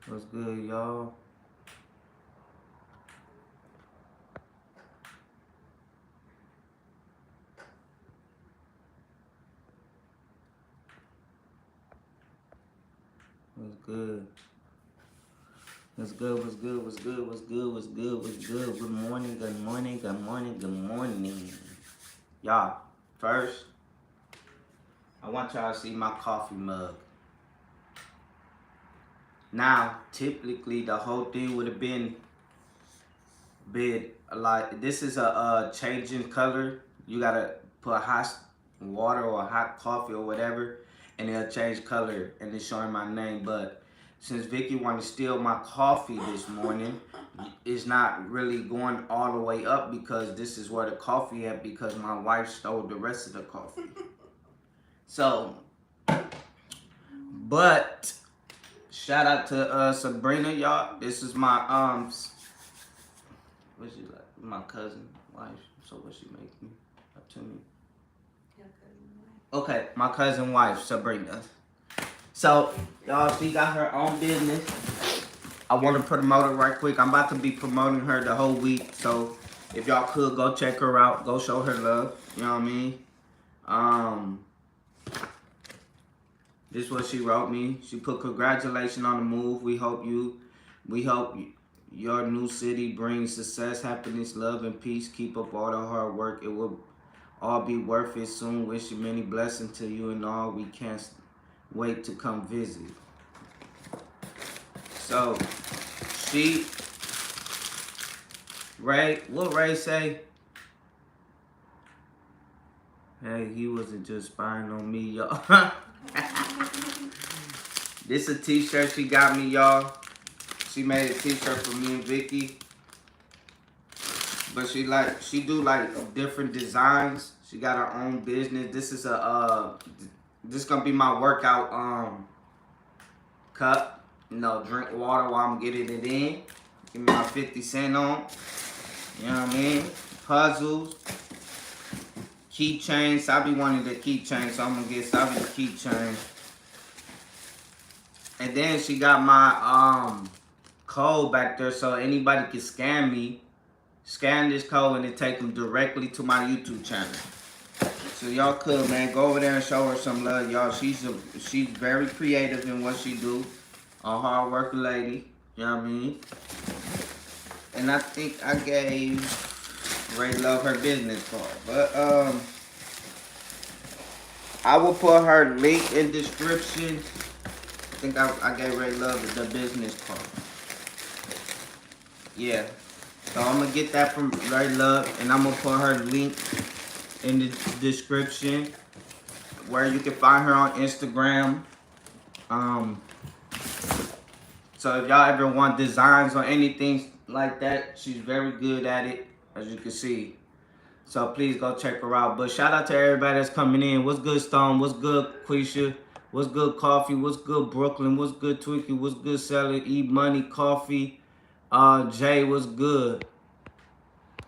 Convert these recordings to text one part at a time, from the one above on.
What's good, y'all? What's good? What's good? What's good? What's good? What's good? What's good? What's good? Good morning. Good morning. Good morning. Good morning. Y'all, first, I want y'all to see my coffee mug. Now, typically, the whole thing would have been like this is a changing color. You gotta put hot water or hot coffee or whatever, and it'll change color, and it's showing my name. But since Vicky wanted to steal my coffee this morning, it's not really going all the way up because this is where the coffee at because my wife stole the rest of the coffee. So, but shout out to Sabrina, y'all. This is my what's she like? My cousin wife. So what she make me up to me? Okay, my cousin wife, Sabrina. So, y'all, she got her own business. I want to promote it right quick. I'm about to be promoting her the whole week. So, if y'all could go check her out, go show her love. You know what I mean? This is what she wrote me. She put congratulations on the move. We hope your new city brings success, happiness, love, and peace. Keep up all the hard work. It will all be worth it soon. Wish you many blessings to you and all. We can't wait to come visit. So, what Ray say? Hey, he wasn't just spying on me, y'all. This a t-shirt she got me, y'all. She made a t-shirt for me and Vicky. But she do like different designs. She got her own business. This is this gonna be my workout cup. You know, drink water while I'm getting it in. Give me my 50 cent on. You know what I mean? Puzzles. Keychain. Sabi wanted the keychain, so I'm gonna get Sabi the keychain. And then she got my code back there so anybody can scan me. Scan this code and it take them directly to my YouTube channel. So y'all could, man, go over there and show her some love, y'all. She's very creative in what she do. A hard working lady. You know what I mean? And I think I gave Ray Love her business card. But I will put her link in description. I think I gave Ray Love the business card. Yeah. So I'm gonna get that from Ray Love, and I'm gonna put her link in the description where you can find her on Instagram. So if y'all ever want designs or anything like that, she's very good at it, as you can see. So please go check her out. But shout out to everybody that's coming in. What's good, Stone? What's good, Quisha? What's good, Coffee? What's good, Brooklyn? What's good, Twinkie? What's good, Sally? E Money, Coffee. Jay, what's good?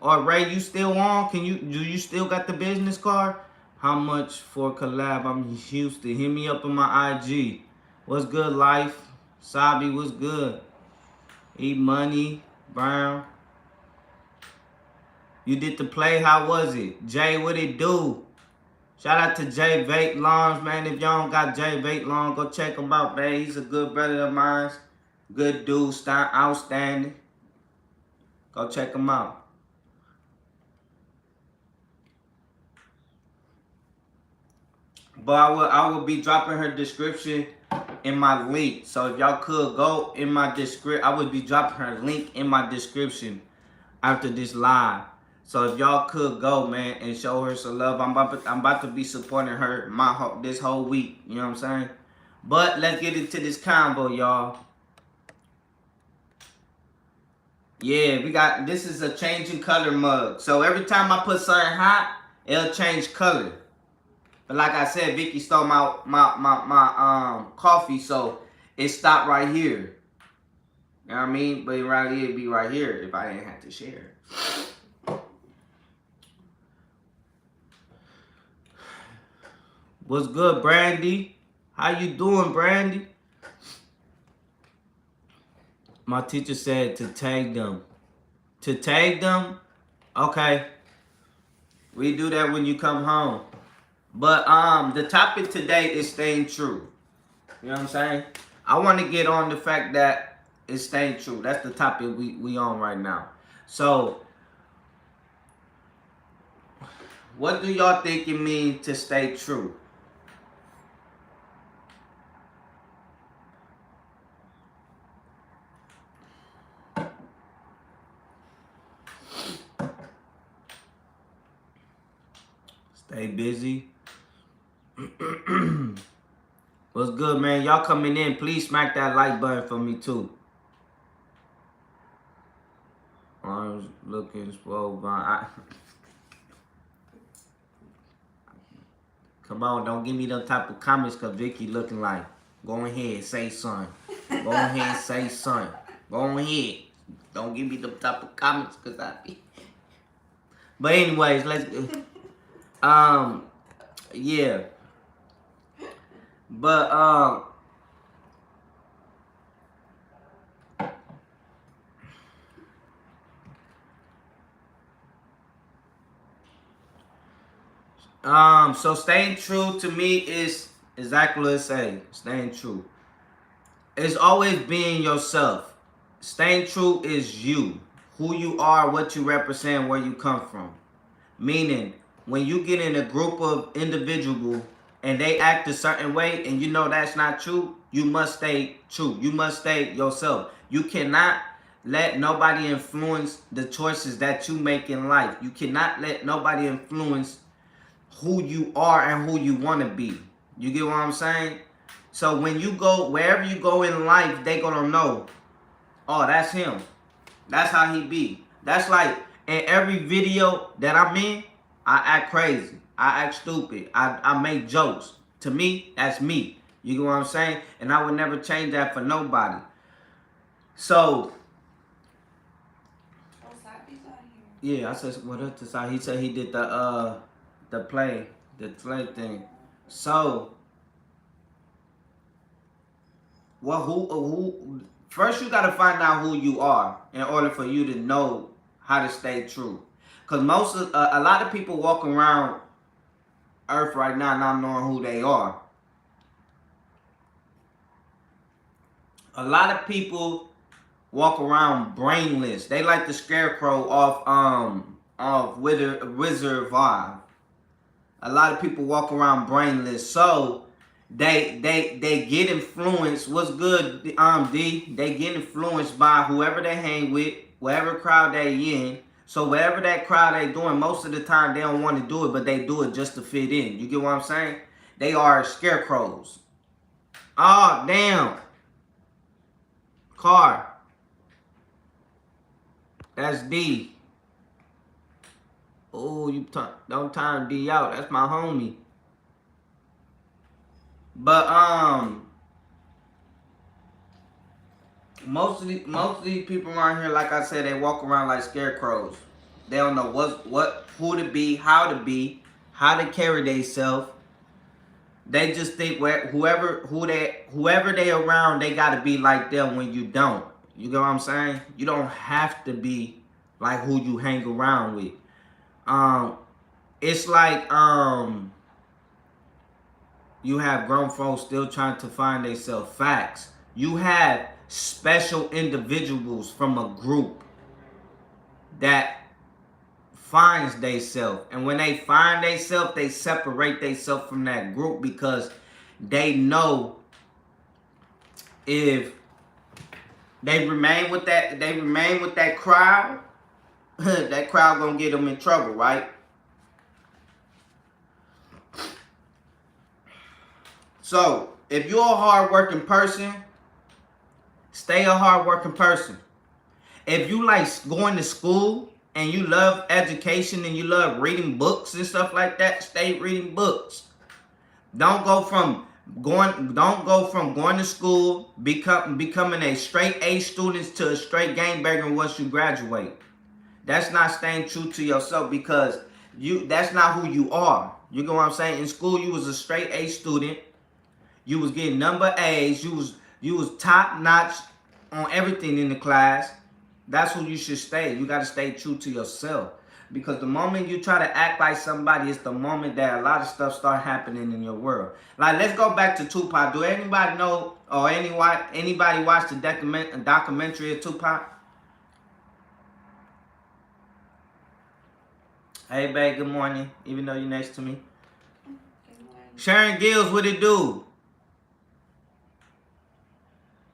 Ray, you still on? Do you still got the business card? How much for collab? I'm in Houston. Hit me up on my IG. What's good, Life? Sabi, what's good? E Money, Brown. You did the play, how was it? Jay, what it do? Shout out to Jay Vape Longs, man. If y'all don't got Jay Vape Long, go check him out, man. He's a good brother of mine. Good dude, outstanding. Go check him out. But I will be dropping her description in my link. So if y'all could go in my description, I would be dropping her link in my description after this live. So if y'all could go, man, and show her some love. I'm about to be supporting her this whole week. You know what I'm saying? But let's get into this combo, y'all. Yeah, this is a changing color mug. So every time I put something hot, it'll change color. But like I said, Vicky stole my coffee, so it stopped right here. You know what I mean? But it'd be right here if I didn't have to share. What's good, Brandy? How you doing, Brandy? My teacher said to tag them. To tag them? Okay. We do that when you come home. But the topic today is staying true. You know what I'm saying? I want to get on the fact that it's staying true. That's the topic we on right now. So, what do y'all think it means to stay true? Stay busy. What's good, man? Y'all coming in, please smack that like button for me too. Arms looking swole. Come on, don't give me them type of comments because Vicky looking like, go ahead, say something. Go ahead, say something. Go ahead. Don't give me them type of comments because I be. But anyways, let's yeah. But so staying true to me is exactly what it say. Staying true. It's always being yourself. Staying true is you. Who you are, what you represent, where you come from. Meaning, when you get in a group of individuals and they act a certain way and you know that's not true, you must stay true. You must stay yourself. You cannot let nobody influence the choices that you make in life. You cannot let nobody influence who you are and who you want to be. You get what I'm saying? So when you go, wherever you go in life, they gonna know, oh, that's him. That's how he be. That's like in every video that I'm in, I act crazy. I act stupid. I make jokes. To me, that's me. You get what I'm saying? And I would never change that for nobody. So, yeah, I said, what up to side? He said he did the play thing. So, well, who? First, you gotta find out who you are in order for you to know how to stay true. Cause a lot of people walk around Earth right now not knowing who they are. A lot of people walk around brainless. They like the scarecrow of Wizard of Oz. A lot of people walk around brainless, so they get influenced. What's good, D? They get influenced by whoever they hang with, whatever crowd they in. So whatever that crowd they doing, most of the time they don't want to do it, but they do it just to fit in. You get what I'm saying? They are scarecrows. Oh, damn. Car. That's D. Oh, you don't time D out. That's my homie. But most of these people around here, like I said, they walk around like scarecrows. They don't know who to be, how to carry themselves. They just think whoever they around, they gotta be like them when you don't. You get what I'm saying? You don't have to be like who you hang around with. It's like you have grown folks still trying to find themselves. Facts. You have special individuals from a group that finds themselves. And when they find themselves, they separate themselves from that group because they know if they remain with that crowd, that crowd gonna get them in trouble, right? So, if you're a hard-working person, stay a hard-working person. If you like going to school and you love education and you love reading books and stuff like that, stay reading books. Don't go from going to school, becoming a straight A student to a straight gangbanger once you graduate. That's not staying true to yourself because that's not who you are. You know what I'm saying? In school, you was a straight A student. You was getting number A's. You was top notch on everything in the class, that's who you should stay. You got to stay true to yourself. Because the moment you try to act like somebody, it's the moment that a lot of stuff start happening in your world. Like, let's go back to Tupac. Do anybody know or anybody watch the documentary of Tupac? Hey, babe, good morning. Even though you're next to me. Good morning. Sharon Gills, what it do?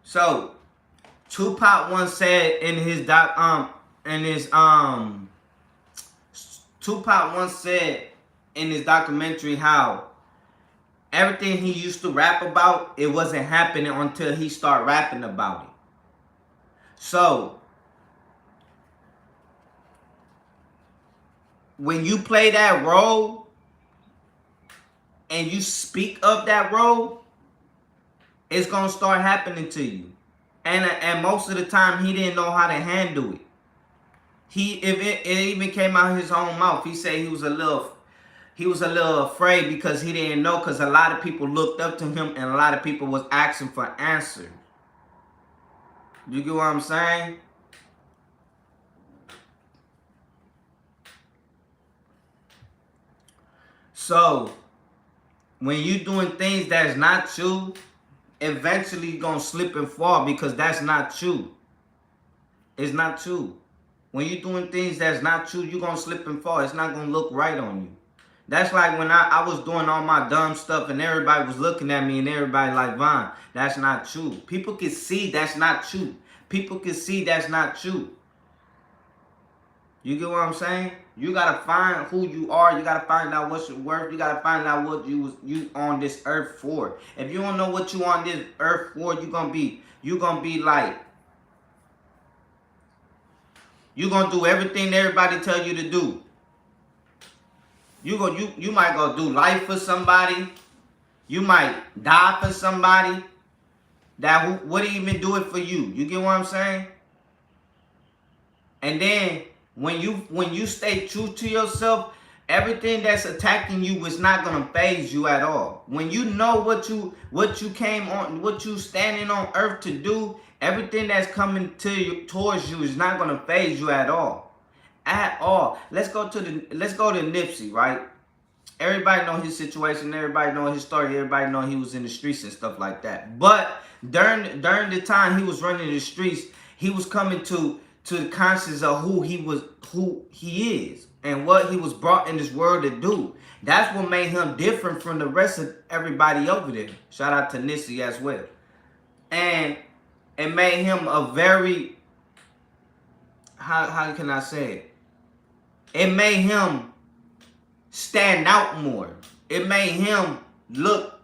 So, Tupac once said in his Tupac once said in his documentary how everything he used to rap about, it wasn't happening until he started rapping about it. So, when you play that role and you speak of that role, it's going to start happening to you. And most of the time, he didn't know how to handle it. If it even came out of his own mouth, he said he was a little afraid because he didn't know, because a lot of people looked up to him and a lot of people was asking for answers. You get what I'm saying? So, when you doing things that's not true, eventually you're going to slip and fall because that's not true. It's not true. When you're doing things that's not true, you're going to slip and fall. It's not going to look right on you. That's like when I was doing all my dumb stuff and everybody was looking at me and everybody like, Von, that's not true. People can see that's not true. People can see that's not true. You get what I'm saying? You got to find who you are. You got to find out what's your worth. You got to find out what you on this earth for. If you don't know what you on this earth for, you're going to be like, you're going to do everything everybody tell you to do. You might go do life for somebody. You might die for somebody that wouldn't even do it for you. You get what I'm saying? And then when you stay true to yourself, everything that's attacking you is not gonna faze you at all. When you know what you came on, what you standing on earth to do, everything that's coming towards you is not gonna faze you at all. At all. Let's go to Nipsey, right? Everybody know his situation, everybody know his story, everybody know he was in the streets and stuff like that. But during the time he was running the streets, he was coming to the conscience of who he is and what he was brought in this world to do. That's what made him different from the rest of everybody over there. Shout out to Nipsey as well. And it made him a very, how can I say it? It made him stand out more. It made him look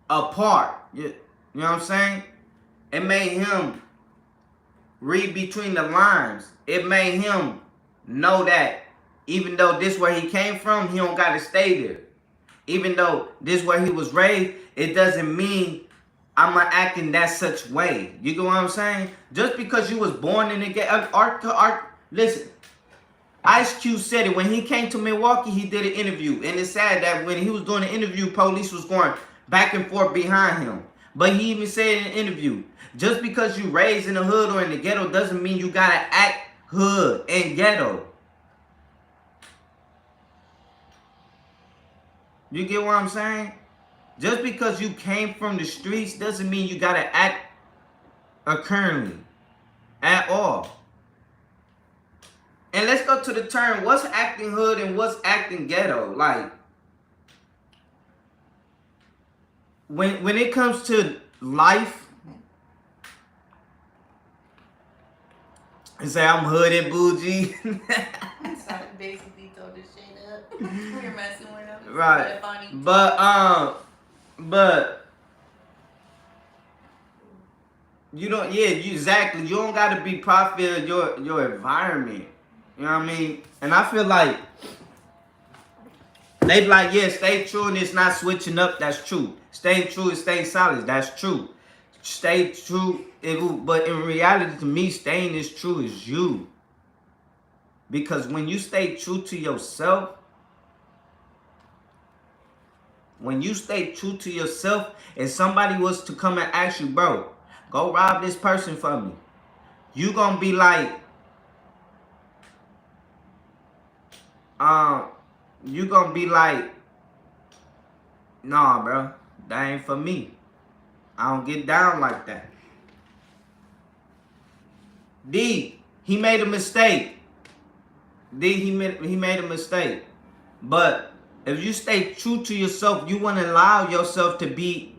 apart. You know what I'm saying? It made him read between the lines. It made him know that even though this where he came from, he don't got to stay there. Even though this where he was raised, it doesn't mean I'm going to act in that such way. You get what I'm saying? Just because you was born in the ghetto. Listen, Ice Cube said it. When he came to Milwaukee, he did an interview. And it's sad that when he was doing the interview, police was going back and forth behind him. But he even said in an interview, just because you raised in the hood or in the ghetto doesn't mean you got to act hood and ghetto. You get what I'm saying? Just because you came from the streets doesn't mean you got to act accordingly at all. And let's go to the term, what's acting hood and what's acting ghetto? Like, when it comes to life, and say I'm hood and bougie. So basically throw this shit up. You're messing with them. Right. But you don't, exactly. You don't gotta be prophet of your environment. You know what I mean? And I feel like they be like, yeah, stay true and it's not switching up. That's true. Staying true is staying solid. That's true. Stay true. But in reality, to me, staying as true as you. Because when you stay true to yourself, and somebody was to come and ask you, bro, Go rob this person for me. You gonna be like, um, you gonna be like, nah, bro, that ain't for me. I don't get down like that. D, he made a mistake. D, he made a mistake. But if you stay true to yourself, you want to allow yourself to be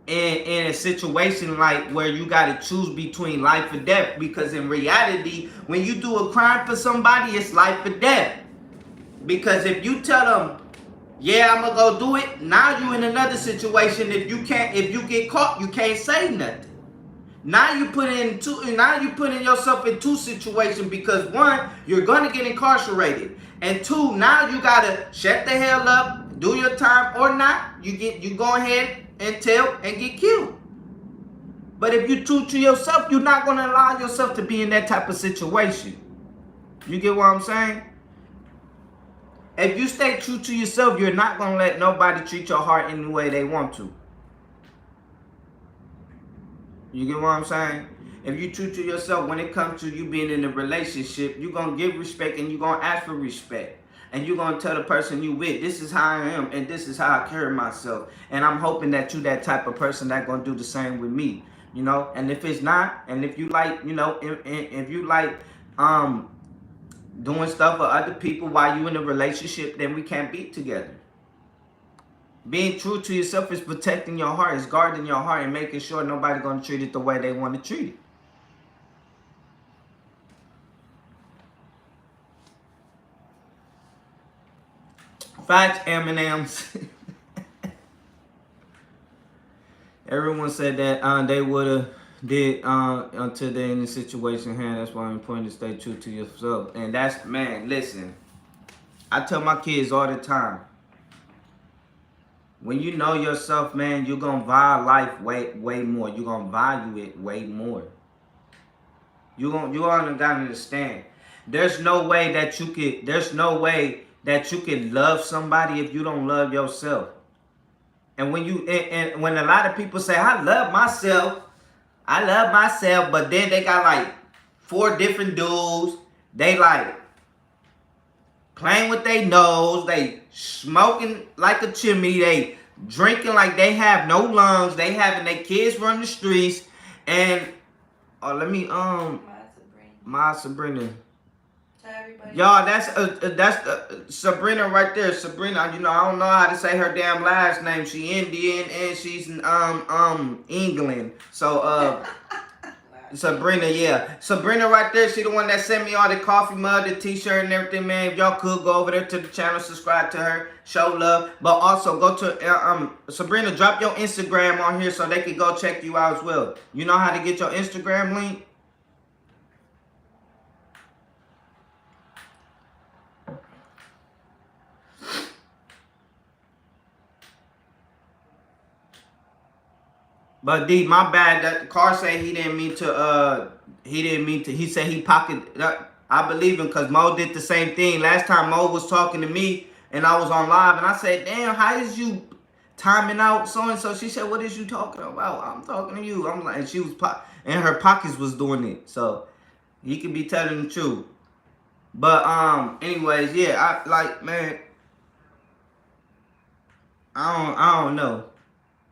in a situation like where you got to choose between life or death. Because in reality, when you do a crime for somebody, it's life or death. Because if you tell them, yeah, I'm gonna go do it, now you in another situation. If you get caught, you can't say nothing. Now you putting yourself in two situations, because one, you're gonna get incarcerated, and two, now you gotta shut the hell up, do your time or not. You go ahead and tell and get killed. But if you true to yourself, you're not gonna allow yourself to be in that type of situation. You get what I'm saying? If you stay true to yourself, you're not gonna let nobody treat your heart any way they want to. You get what I'm saying? If you true to yourself, when it comes to you being in a relationship, you're going to give respect and you're going to ask for respect. And you're going to tell the person you with, this is how I am and this is how I carry myself. And I'm hoping that you that type of person that going to do the same with me. You know, and if it's not, and if you like, you know, if you like doing stuff for other people while you in a relationship, then we can't be together. Being true to yourself is protecting your heart, is guarding your heart, and making sure nobody's going to treat it the way they want to treat it. Facts, M&M's. Everyone said that they would have did until they're in the situation here. That's why it's important to stay true to yourself. And that's, man, listen. I tell my kids all the time, when you know yourself, man, you're going to value life way more. You're going to value it way more. You gotta understand. There's no way that you could love somebody if you don't love yourself. And when a lot of people say, I love myself, but then they got like 4 different dudes, they like playing with their nose, they smoking like a chimney, they drinking like they have no lungs, they having their kids run the streets, and my Sabrina. Y'all, that's Sabrina right there. Sabrina, you know, I don't know how to say her damn last name. She Indian and she's in England. So Sabrina, yeah. Sabrina right there, she the one that sent me all the coffee mug, the t-shirt and everything, man. If y'all could go over there to the channel, subscribe to her, show love. But also go to Sabrina, drop your Instagram on here so they can go check you out as well. You know how to get your Instagram link? But D, my bad. That Car said he didn't mean to. He said he pocketed. I believe him because Mo did the same thing. Last time Mo was talking to me and I was on live and I said, "Damn, how is you timing out so and so?" She said, "What is you talking about?" I'm talking to you. I'm like, and she was and her pockets was doing it. So he could be telling the truth. But anyways, yeah, I like, man. I don't know.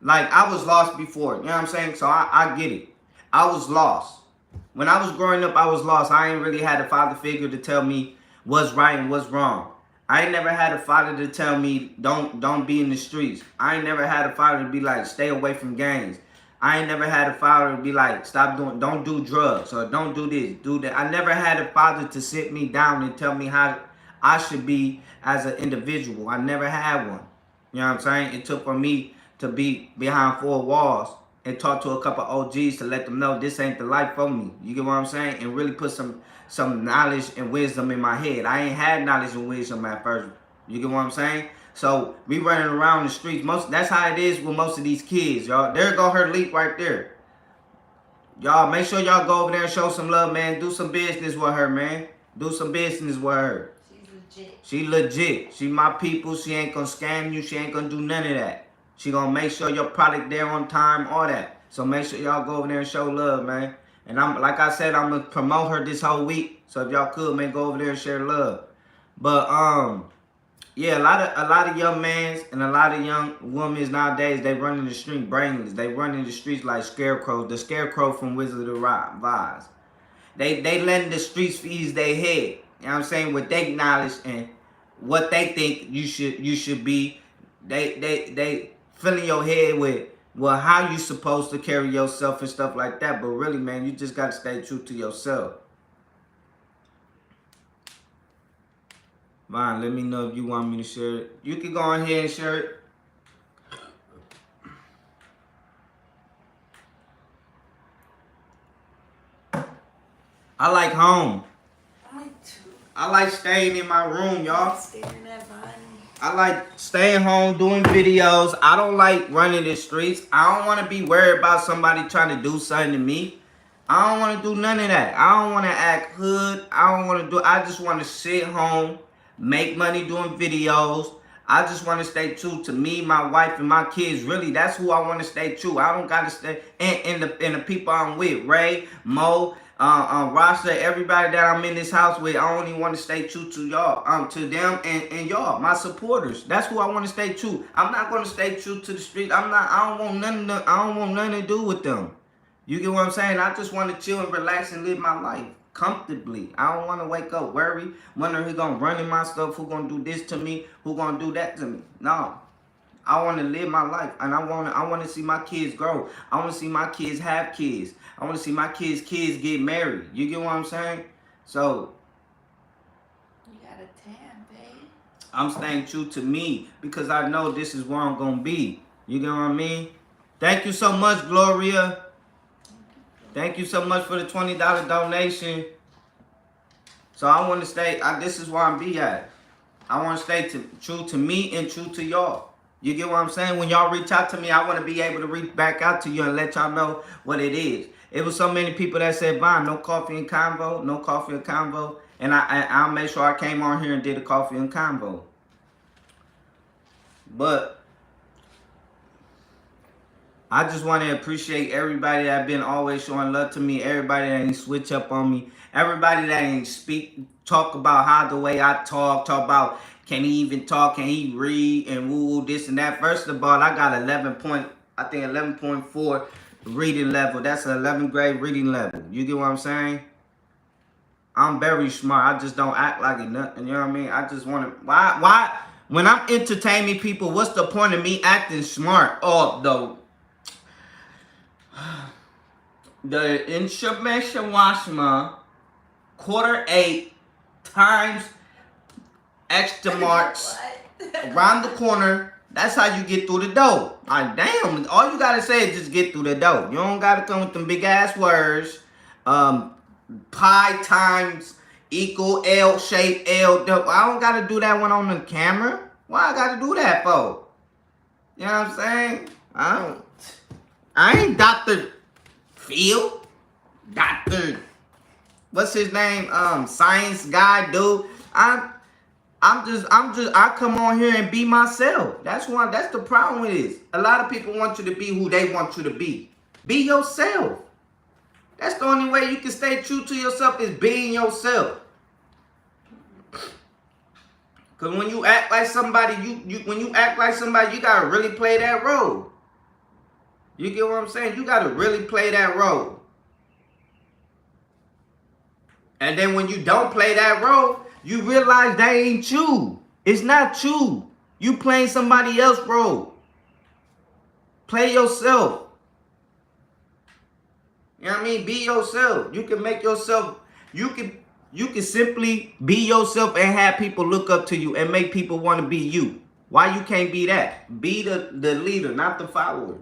Like, I was lost before, you know what I'm saying? So I get it. I was lost. When I was growing up, I was lost. I ain't really had a father figure to tell me what's right and what's wrong. I ain't never had a father to tell me don't be in the streets. I ain't never had a father to be like, stay away from gangs. I ain't never had a father to be like, don't do drugs or don't do this, do that. I never had a father to sit me down and tell me how I should be as an individual. I never had one. You know what I'm saying? It took for me to be behind 4 walls and talk to a couple OGs to let them know this ain't the life for me. You get what I'm saying? And really put some knowledge and wisdom in my head. I ain't had knowledge and wisdom at first. You get what I'm saying? So we running around the streets. That's how it is with most of these kids, y'all. There go her leak right there. Y'all, make sure y'all go over there and show some love, man. Do some business with her, man. Do some business with her. She's legit. She legit. She my people. She ain't gonna scam you. She ain't gonna do none of that. She gonna make sure your product there on time, all that. So make sure y'all go over there and show love, man. And I'm like I said, I'm gonna promote her this whole week. So if y'all could, man, go over there and share love. But yeah, a lot of young mans and a lot of young women nowadays, they run in the street brainless. They run in the streets like scarecrows. The scarecrow from Wizard of Oz. They letting the streets feed their head. You know what I'm saying? With their knowledge and what they think you should be. They filling your head with well how you supposed to carry yourself and stuff like that. But really, man, you just gotta stay true to yourself. Vaughn, let me know if you want me to share it. You can go ahead and share it. I like home. Me too. I like staying in my room, y'all. Staring at Bonnie. I like staying home, doing videos. I don't like running the streets. I don't want to be worried about somebody trying to do something to me. I don't want to do none of that. I don't want to act hood. I just want to sit home, make money doing videos. I just want to stay true to me, my wife, and my kids. Really, that's who I want to stay true. I don't got to stay and the people I'm with, Ray, Mo, Rasta, everybody that I'm in this house with. I only want to stay true to y'all, to them and y'all, my supporters. That's who I want to stay true. I'm not going to stay true to the street. I don't want nothing to do with them. You get what I'm saying? I just want to chill and relax and live my life comfortably. I don't want to wake up worry, wonder who gonna run in my stuff, who gonna do this to me, who gonna do that to me. No, I want to live my life, and I want to see my kids grow. I want to see my kids have kids. I want to see my kids get married. You get what I'm saying? So You got a tan, babe. I'm staying true to me because I know this is where I'm gonna be. You get what I mean? Thank you so much, Gloria. Thank you so much for the $20 donation. So I want to stay. This is where I'm be at. I want to stay true to me and true to y'all. You get what I'm saying? When y'all reach out to me, I want to be able to reach back out to you and let y'all know what it is. It was so many people that said, Vaughn, no coffee and convo, no coffee and convo. And I'll make sure I came on here and did a coffee and convo. But I just want to appreciate everybody that been always showing love to me. Everybody that ain't switch up on me. Everybody that ain't talk about how the way I talk about can he even talk, can he read, and woo this and that. First of all, I got 11.4 reading level. That's an 11th grade reading level. You get what I'm saying? I'm very smart. I just don't act like it nothing. You know what I mean? I just want to. Why? When I'm entertaining people, what's the point of me acting smart? Oh, the information washma, 8:15 times extra marks around the corner. That's how you get through the door. Like, damn, all you gotta say is just get through the door. You don't gotta come with them big ass words. Pi times equal L shape L. I don't gotta do that one on the camera. Why I gotta do that for? You know what I'm saying? I ain't Dr. Phil. Dr. What's his name? Science guy, dude. I come on here and be myself. That's the problem with this. A lot of people want you to be who they want you to be. Be yourself. That's the only way you can stay true to yourself is being yourself. Cause when you act like somebody, you gotta really play that role. You get what I'm saying? You gotta really play that role. And then when you don't play that role, you realize that ain't you. It's not you. You playing somebody else's role. Play yourself. You know what I mean? Be yourself. You can make yourself, you can simply be yourself and have people look up to you and make people want to be you. Why you can't be that? Be the leader, not the follower.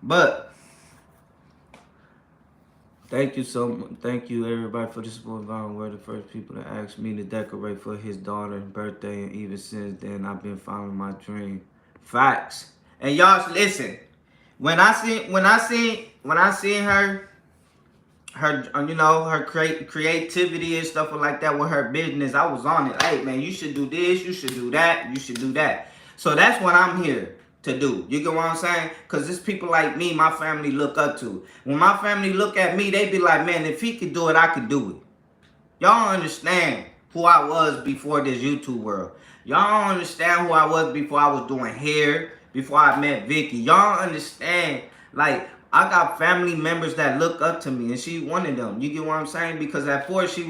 But thank you so much. Thank you everybody for the support. Vaughn were the first people to ask me to decorate for his daughter's birthday, and even since then I've been following my dream. Facts. And y'all listen. When I seen her her, her creativity and stuff like that with her business. I was on it. Hey, man, you should do this. You should do that. You should do that. So that's what I'm here to do. You get what I'm saying? Because it's people like me, my family look up to. When my family look at me, they be like, man, if he could do it, I could do it. Y'all understand who I was before this YouTube world. Y'all understand who I was before I was doing hair, before I met Vicky. Y'all understand, like, I got family members that look up to me, and she's one of them. You get what I'm saying? Because at first she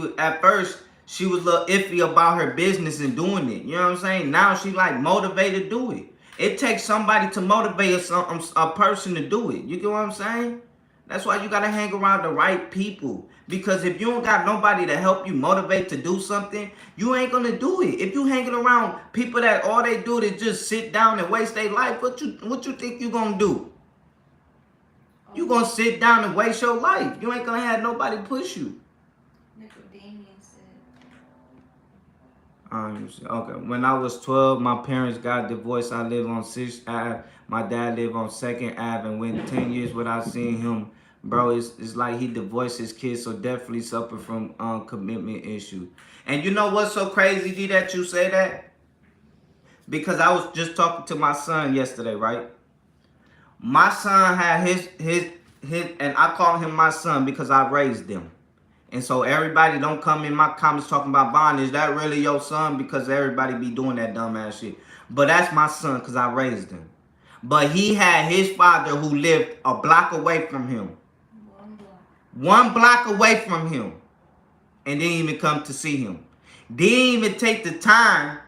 was a little iffy about her business and doing it. You know what I'm saying? Now she like motivated to do it. It takes somebody to motivate a person to do it. You get what I'm saying? That's why you gotta hang around the right people. Because if you don't got nobody to help you motivate to do something, you ain't gonna do it. If you hanging around people that all they do is just sit down and waste their life, what you think you gonna do? You gonna sit down and waste your life. You ain't gonna have nobody push you. Okay. When I was 12, my parents got divorced. I lived on 6th Ave. My dad lived on 2nd Ave, and went 10 years without seeing him. Bro, it's like he divorced his kids, so definitely suffer from commitment issue. And you know what's so crazy, D, that you say that? Because I was just talking to my son yesterday, right? My son had his, and I call him my son because I raised them. And so everybody don't come in my comments talking about Bond. Is that really your son? Because everybody be doing that dumbass shit. But that's my son because I raised him. But he had his father who lived a block away from him. 1 block away from him. And didn't even come to see him. Didn't even take the time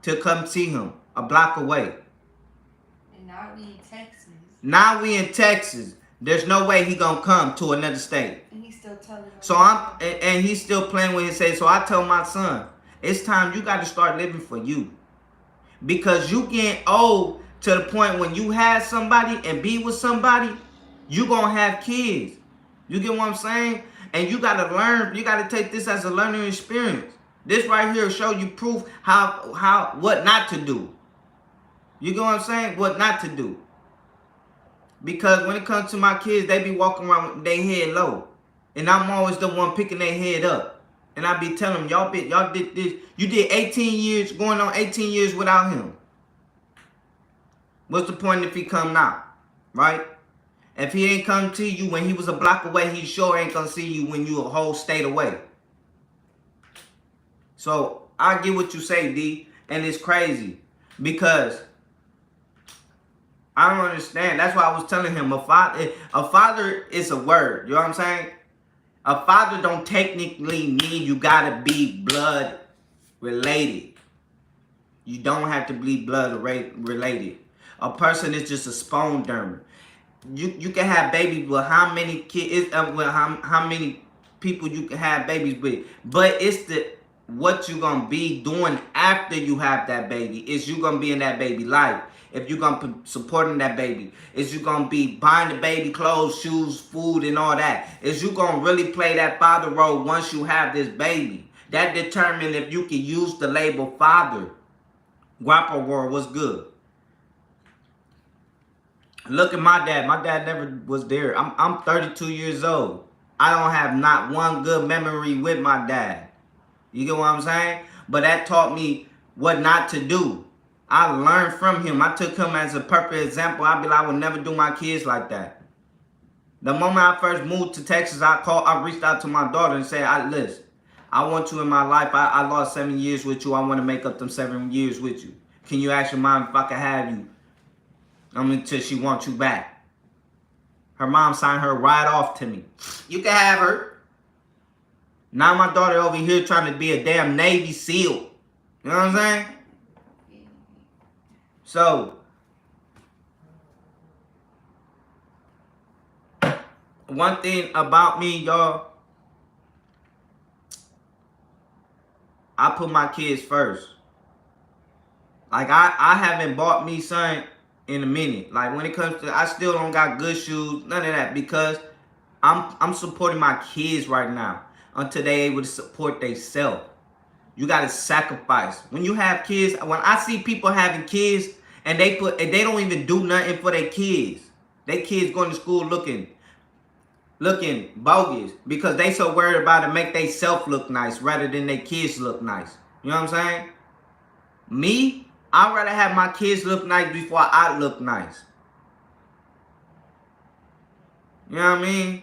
to come see him. A block away. And now we in Texas. Now we in Texas. There's no way he gonna come to another state. And he's still telling him. So and he's still playing with his head. So I tell my son, it's time you got to start living for you. Because you get old to the point when you have somebody and be with somebody, you gonna have kids. You get what I'm saying? And you gotta learn. You gotta take this as a learning experience. This right here show you proof what not to do. You get what I'm saying? What not to do. Because when it comes to my kids, they be walking around with their head low. And I'm always the one picking their head up. And I be telling them, y'all did this. You did 18 years, going on 18 years without him. What's the point if he come now? Right? If he ain't come to you when he was a block away, he sure ain't gonna see you when you a whole state away. So I get what you say, D. And it's crazy. Because I don't understand. That's why I was telling him a father is a word. You know what I'm saying? A father don't technically mean you gotta be blood related. You don't have to be blood related. A person is just a sperm donor. You can have babies with how many kids, with how many people you can have babies with. But it's what you gonna be doing after you have that baby. Is you gonna be in that baby life. If you're going to be supporting that baby. Is you going to be buying the baby clothes, shoes, food, and all that. Is you going to really play that father role once you have this baby. That determines if you can use the label father. Guapo world was good. Look at my dad. My dad never was there. I'm 32 years old. I don't have not one good memory with my dad. You get what I'm saying? But that taught me what not to do. I learned from him. I took him as a perfect example. I'd be like, I would never do my kids like that. The moment I first moved to Texas, I reached out to my daughter and said, listen, I want you in my life. I lost 7 years with you. I want to make up them 7 years with you. Can you ask your mom if I can have you? Until she wants you back. Her mom signed her right off to me. You can have her. Now my daughter over here trying to be a damn Navy SEAL. You know what I'm saying? So, one thing about me, y'all, I put my kids first. Like, I haven't bought me something in a minute. Like, when it comes to, I still don't got good shoes, none of that, because I'm supporting my kids right now until they able to support themselves. You got to sacrifice. When you have kids, when I see people having kids, and they don't even do nothing for their kids. Their kids going to school looking looking bogus because they so worried about to make they self look nice rather than their kids look nice. You know what I'm saying? Me, I'd rather have my kids look nice before I look nice. You know what I mean?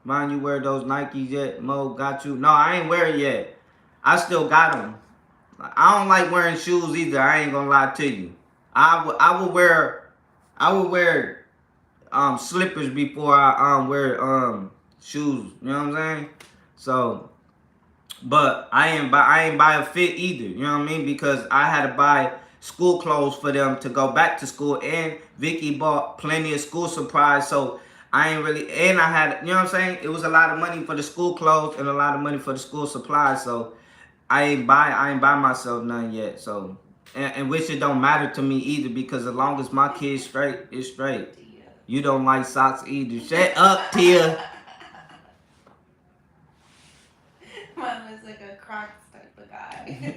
Mind you wear those Nikes yet? Mo got you? No, I ain't wear it yet. I still got them. I don't like wearing shoes either. I ain't gonna lie to you. I would wear slippers before I wear shoes. You know what I'm saying? So, but I ain't buy a fit either. You know what I mean? Because I had to buy school clothes for them to go back to school, and Vicky bought plenty of school supplies. So I ain't really, and I had, you know what I'm saying? It was a lot of money for the school clothes and a lot of money for the school supplies. So I ain't buy myself none yet. So and which it don't matter to me either because as long as my kid's straight, it's straight. You don't like socks either. Shut up, Tia. Mine was like a Crocs type of guy.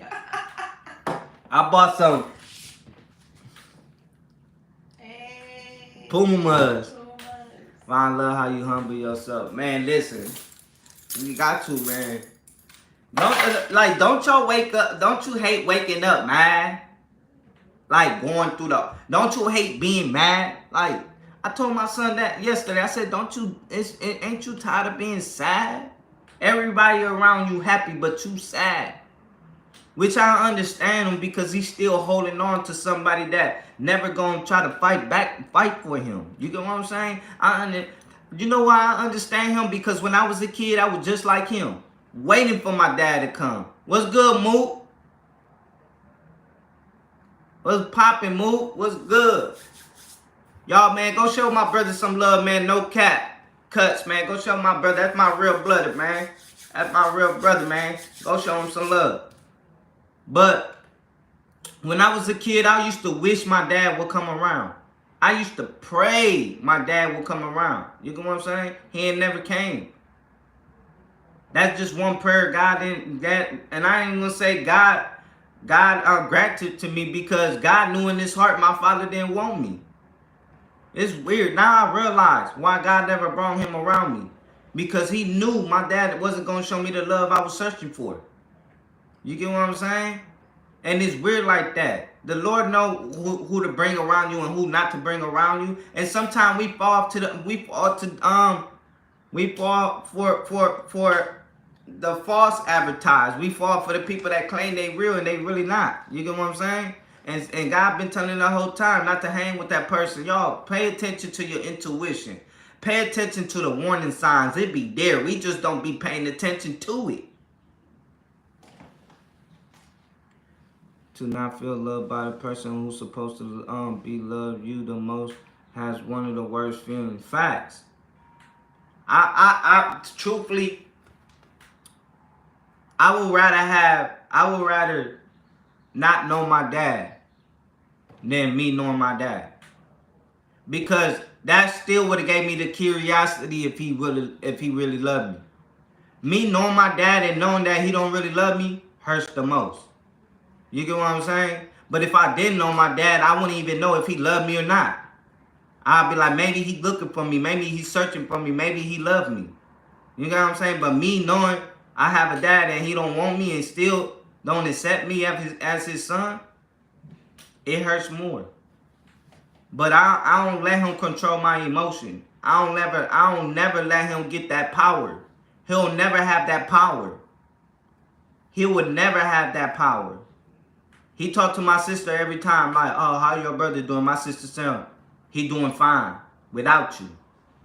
I bought some Hey. Pumas. I love how you humble yourself. Man, listen. You got to, man. Don't y'all wake up. Don't you hate waking up, man? Like going through don't you hate being mad? Like, I told my son that yesterday. I said, ain't you tired of being sad? Everybody around you happy, but you sad. Which I understand him because he's still holding on to somebody that never gonna try to fight for him. You get what I'm saying? You know why I understand him? Because when I was a kid, I was just like him, waiting for my dad to come. What's good, Moot? What's poppin', Moot? What's good? Y'all, man, go show my brother some love, man. No cap cuts, man. Go show my brother. That's my real blooded, man. That's my real brother, man. Go show him some love. But when I was a kid, I used to wish my dad would come around. I used to pray my dad would come around. You get what I'm saying? He ain't never came. That's just one prayer God didn't that, and I ain't gonna say God granted to me because God knew in his heart my father didn't want me. It's weird. Now I realize why God never brought him around me. Because he knew my dad wasn't gonna show me the love I was searching for. You get what I'm saying? And it's weird like that. The Lord know who to bring around you and who not to bring around you. And sometimes we fall for the false advertised. We fall for the people that claim they real and they really not. You get what I'm saying? And God been telling the whole time not to hang with that person. Y'all, pay attention to your intuition. Pay attention to the warning signs. It be there. We just don't be paying attention to it. To not feel loved by the person who's supposed to be loved you the most has one of the worst feelings. Facts. I truthfully, I would rather not know my dad than me knowing my dad. Because that still would have gave me the curiosity if he really loved me. Me knowing my dad and knowing that he don't really love me hurts the most. You get what I'm saying? But if I didn't know my dad, I wouldn't even know if he loved me or not. I'd be like, maybe he's looking for me. Maybe he's searching for me. Maybe he loved me. You get what I'm saying? But me knowing I have a dad and he don't want me and still don't accept me as his son, it hurts more. But I don't let him control my emotion. I don't never let him get that power. He'll never have that power. He would never have that power. He talked to my sister every time, like, oh, how your brother doing? My sister said, he doing fine without you.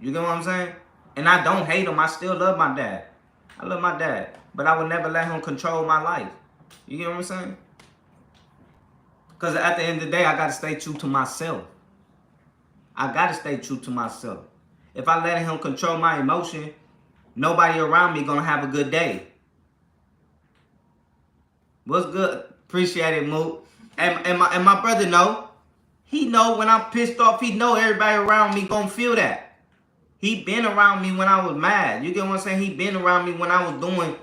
You get what I'm saying? And I don't hate him. I still love my dad. I love my dad. But I would never let him control my life. You get what I'm saying? Because at the end of the day, I got to stay true to myself. I got to stay true to myself. If I let him control my emotion, nobody around me going to have a good day. What's good? Appreciate it, Moot. And my brother know. He know when I'm pissed off. He know everybody around me gonna feel that. He been around me when I was mad. You get what I'm saying? He been around me when I was doing,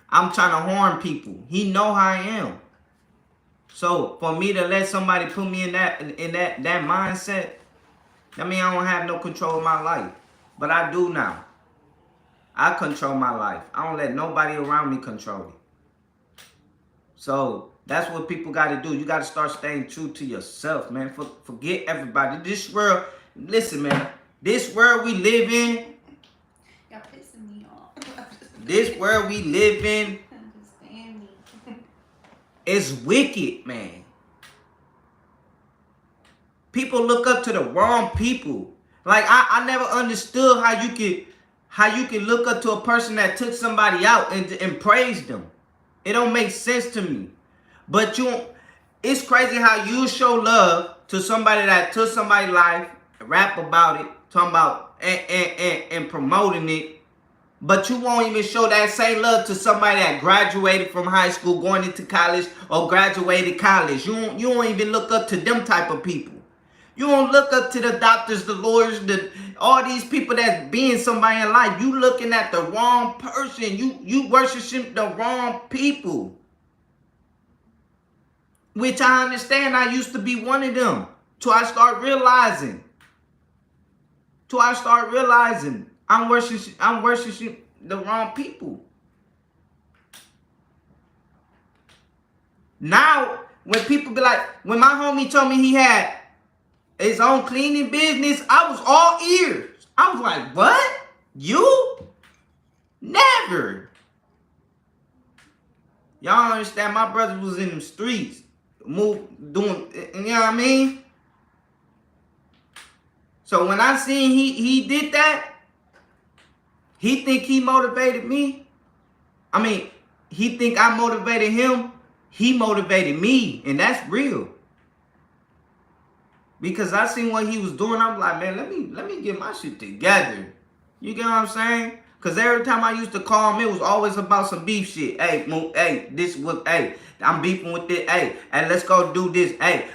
I'm trying to harm people. He know how I am. So for me to let somebody put me in that mindset, that means I don't have no control of my life. But I do now. I control my life. I don't let nobody around me control it. So that's what people got to do. You got to start staying true to yourself, man. Forget everybody. This world, listen, man. This world we live in. Y'all pissing me off. This world we live in. Understand me. Is wicked, man. People look up to the wrong people. Like I never understood how you could look up to a person that took somebody out and praise them. It don't make sense to me. But it's crazy how you show love to somebody that took somebody's life, rap about it, talking about and promoting it. But you won't even show that same love to somebody that graduated from high school, going into college, or graduated college. You don't even look up to them type of people. You don't look up to the doctors, the lawyers, all these people that's being somebody in life. You looking at the wrong person. You worshiping the wrong people. Which I understand. I used to be one of them. Till I start realizing. I'm worshiping the wrong people. Now, when people be like, when my homie told me he had his own cleaning business, I was all ears. I was like, what? You? Never. Y'all understand? My brother was in the streets, doing, you know what I mean? So when I seen he did that, he think he motivated me. I mean, he think I motivated him. He motivated me, and that's real. Because I seen what he was doing, I'm like, man, let me get my shit together. You get what I'm saying? Because every time I used to call him, it was always about some beef shit. Hey, I'm beefing with this. Hey, let's go do this. Hey,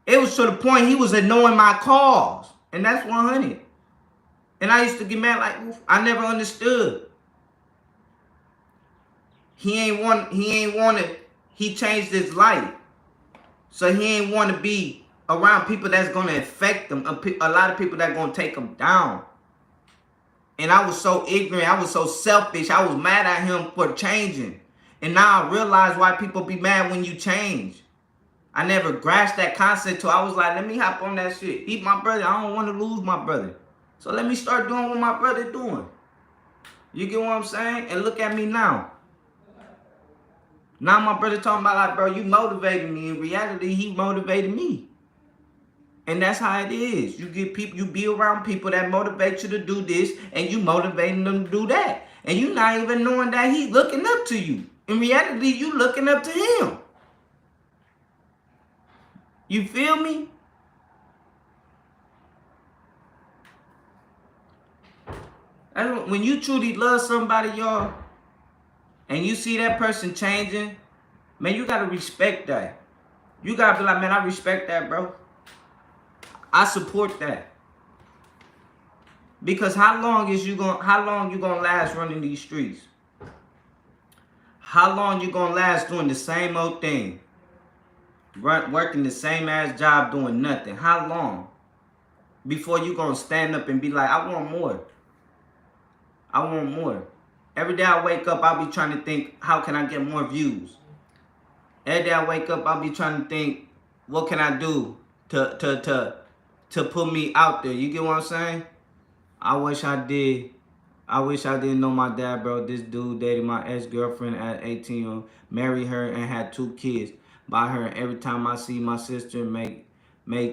it was to the point he was ignoring my calls. And that's 100. And I used to get mad like, I never understood. He changed his life. So he ain't want to be around people that's going to affect them. A lot of people that going to take him down. And I was so ignorant. I was so selfish. I was mad at him for changing. And now I realize why people be mad when you change. I never grasped that concept till I was like, let me hop on that shit. He my brother. I don't want to lose my brother. So let me start doing what my brother doing. You get what I'm saying? And look at me now. Now my brother talking about like, bro, you motivated me. In reality, he motivated me. And that's how it is. You be around people that motivate you to do this, and you motivating them to do that. And you not even knowing that he's looking up to you. In reality, you looking up to him. You feel me? When you truly love somebody, y'all, and you see that person changing, man, you gotta respect that. You gotta be like, man, I respect that, bro. I support that. Because how long you gonna last running these streets? How long you gonna last doing the same old thing? Working the same ass job doing nothing? How long? Before you gonna stand up and be like, I want more. I want more. Every day I wake up, I'll be trying to think, how can I get more views? Every day I wake up, I'll be trying to think, what can I do to put me out there? You get what I'm saying? I wish I did. I wish I didn't know my dad, bro. This dude dated my ex-girlfriend at 18, married her and had 2 kids by her. Every time I see my sister make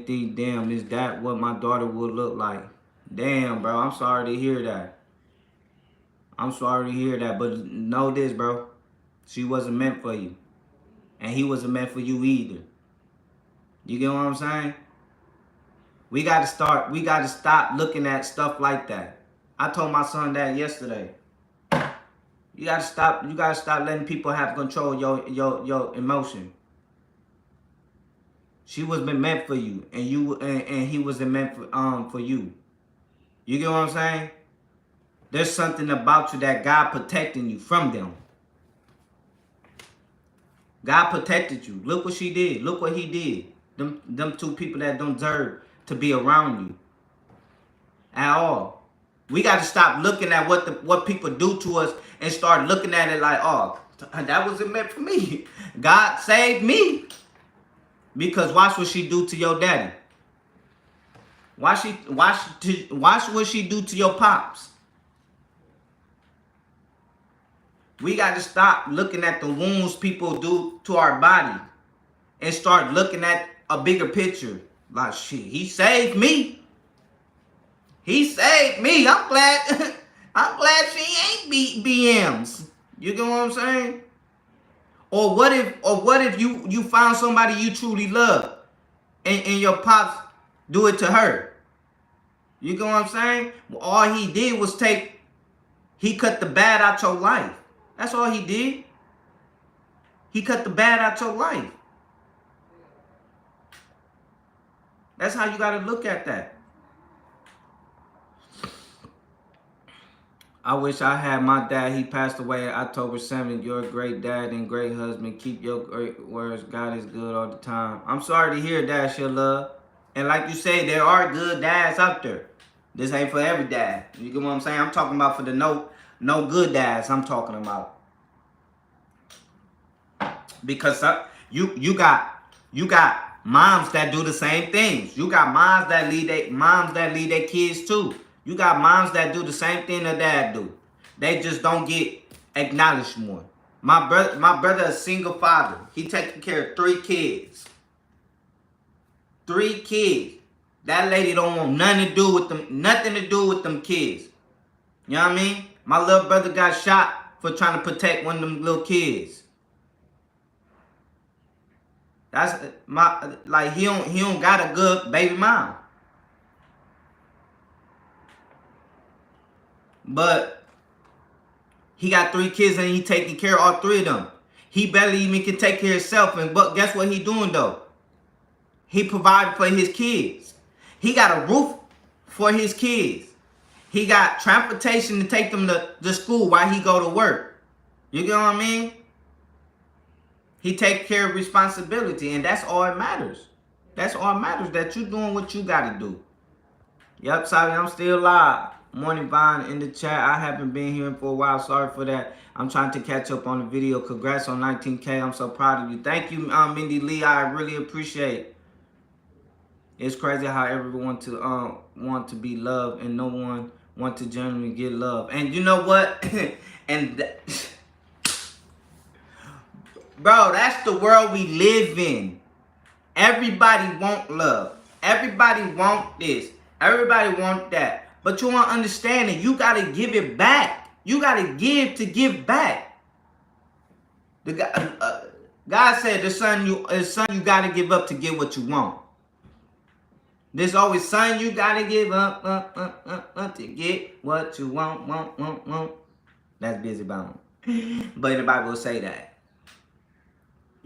think, damn, is that what my daughter would look like? Damn, bro, I'm sorry to hear that. I'm sorry to hear that, but know this, bro. She wasn't meant for you. And he wasn't meant for you either. You get what I'm saying? We gotta stop looking at stuff like that. I told my son that yesterday. You gotta stop letting people have control of your emotion. She wasn't meant for you, and he wasn't meant for you. You get what I'm saying? There's something about you that God protecting you from them. God protected you. Look what she did. Look what he did. Them 2 people that don't deserve to be around you at all. We got to stop looking at what people do to us and start looking at it like, oh, that wasn't meant for me. God saved me. Because watch what she do to your daddy. Watch what she do to your pops. We got to stop looking at the wounds people do to our body and start looking at a bigger picture. Like, shit, he saved me. He saved me. I'm glad. I'm glad she ain't beat BMs. You get what I'm saying? Or what if you found somebody you truly love and your pops do it to her? You get what I'm saying? All he did was he cut the bad out your life. That's all he did. He cut the bad out your life. That's how you got to look at that. I wish I had my dad. He passed away October 7th. You're a great dad and great husband. Keep your great words. God is good all the time. I'm sorry to hear that, your love. And like you say, there are good dads out there. This ain't for every dad. You get what I'm saying? I'm talking about for the no good dads. I'm talking about. Because you got moms that do the same things. You got moms that lead their kids too. You got moms that do the same thing that dad do. They just don't get acknowledged more. My brother is a single father. He taking care of 3 kids. 3 kids. That lady don't want nothing to do with them kids. You know what I mean? My little brother got shot for trying to protect one of them little kids. That's he don't got a good baby mom. But he got 3 kids and he taking care of all 3 of them. He barely even can take care of himself. But guess what he doing though? He provided for his kids. He got a roof for his kids. He got transportation to take them to school while he go to work. You get what I mean? He take care of responsibility, and that's all that matters. That's all that matters, that you doing what you got to do. Yep, sorry, I'm still live. Morning Vine in the chat. I haven't been here for a while. Sorry for that. I'm trying to catch up on the video. Congrats on 19K. I'm so proud of you. Thank you, Mindy Lee. I really appreciate it. It's crazy how everyone want to be loved and no one want to genuinely get love. And you know what? Bro, that's the world we live in. Everybody want love. Everybody want this. Everybody want that. But you want to understand it. You got to give it back. You got to give back. God said the son you got to give up to get what you want. There's always son you got to give up to get what you want. That's busy bone. But the Bible will say that.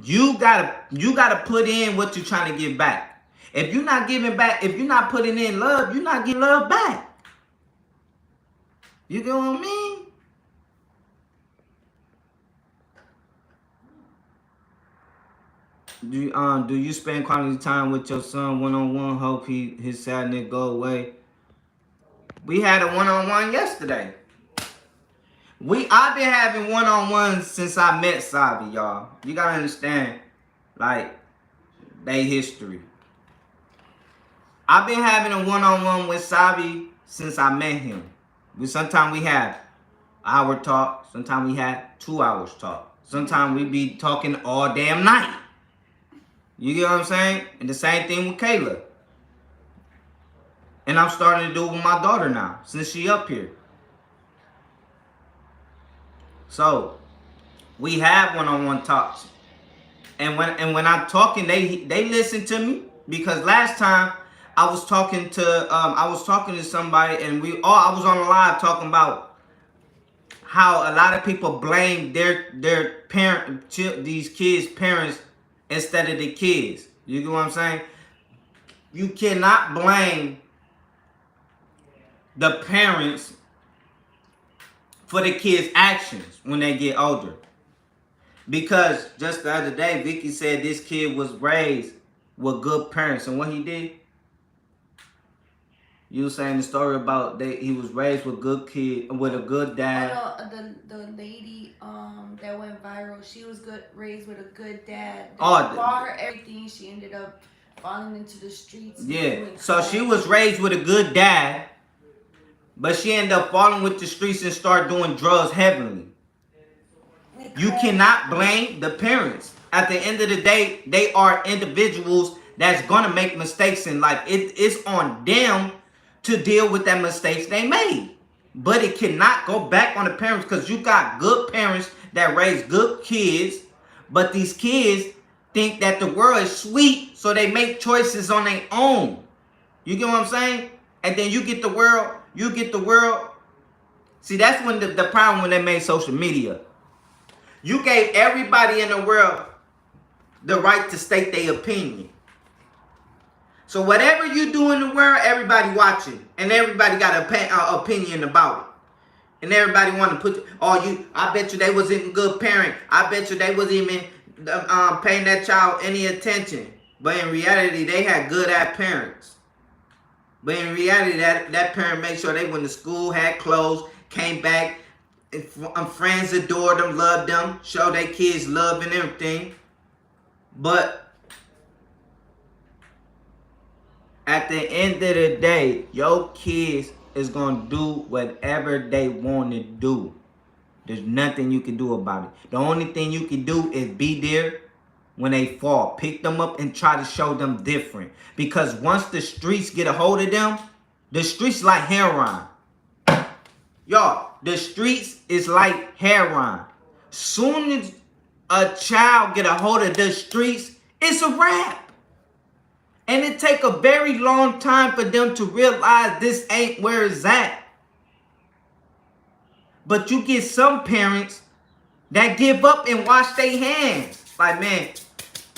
You gotta put in what you're trying to give back. If you're not giving back, if you're not putting in love, you're not getting love back. You get what I mean? Do you spend quality time with your son one-on-one? Hope his sadness go away. We had a one-on-one yesterday. I've been having one-on-ones since I met Savi, y'all. You gotta understand, like, they history. I've been having a one-on-one with Savi since I met him. Sometimes we have hour talk. Sometimes we have 2 hours talk. Sometimes we be talking all damn night. You get what I'm saying? And the same thing with Kayla. And I'm starting to do it with my daughter now, since she up here. So we have one-on-one talks, and when I'm talking, they listen to me, because last time I was talking to somebody, and I was on the live talking about how a lot of people blame their parent, these kids' parents instead of the kids. You get what I'm saying? You cannot blame the parents for the kids' actions when they get older. Because just the other day, Vicky said this kid was raised with good parents. And what he did? You were saying the story about he was raised with with a good dad. Oh no, the lady that went viral, she was raised with a good dad. That Oh, bought her everything. She ended up falling into the streets. Yeah. So she was raised with a good dad, but she ended up falling with the streets and start doing drugs heavily. You cannot blame the parents. At the end of the day, they are individuals that's gonna make mistakes in life. It's on them to deal with that mistakes they made. But it cannot go back on the parents, because you got good parents that raise good kids, but these kids think that the world is sweet, so they make choices on their own. You get what I'm saying? And then you get the world. See, that's when the problem when they made social media. You gave everybody in the world the right to state their opinion. So whatever you do in the world, everybody watching, and everybody got an opinion about it. And everybody want to put, I bet you they wasn't a good parent. I bet you they wasn't even paying that child any attention. But in reality, they had good ass parents. But in reality, that parent made sure they went to school, had clothes, came back, friends adored them, loved them, showed their kids love and everything. But at the end of the day, your kids is going to do whatever they want to do. There's nothing you can do about it. The only thing you can do is be there when they fall. Pick them up and try to show them different. Because once the streets get a hold of them, the streets like heroin. Y'all, the streets is like heroin. Soon as a child get a hold of the streets, it's a wrap. And it take a very long time for them to realize this ain't where it's at. But you get some parents that give up and wash their hands. Like, man,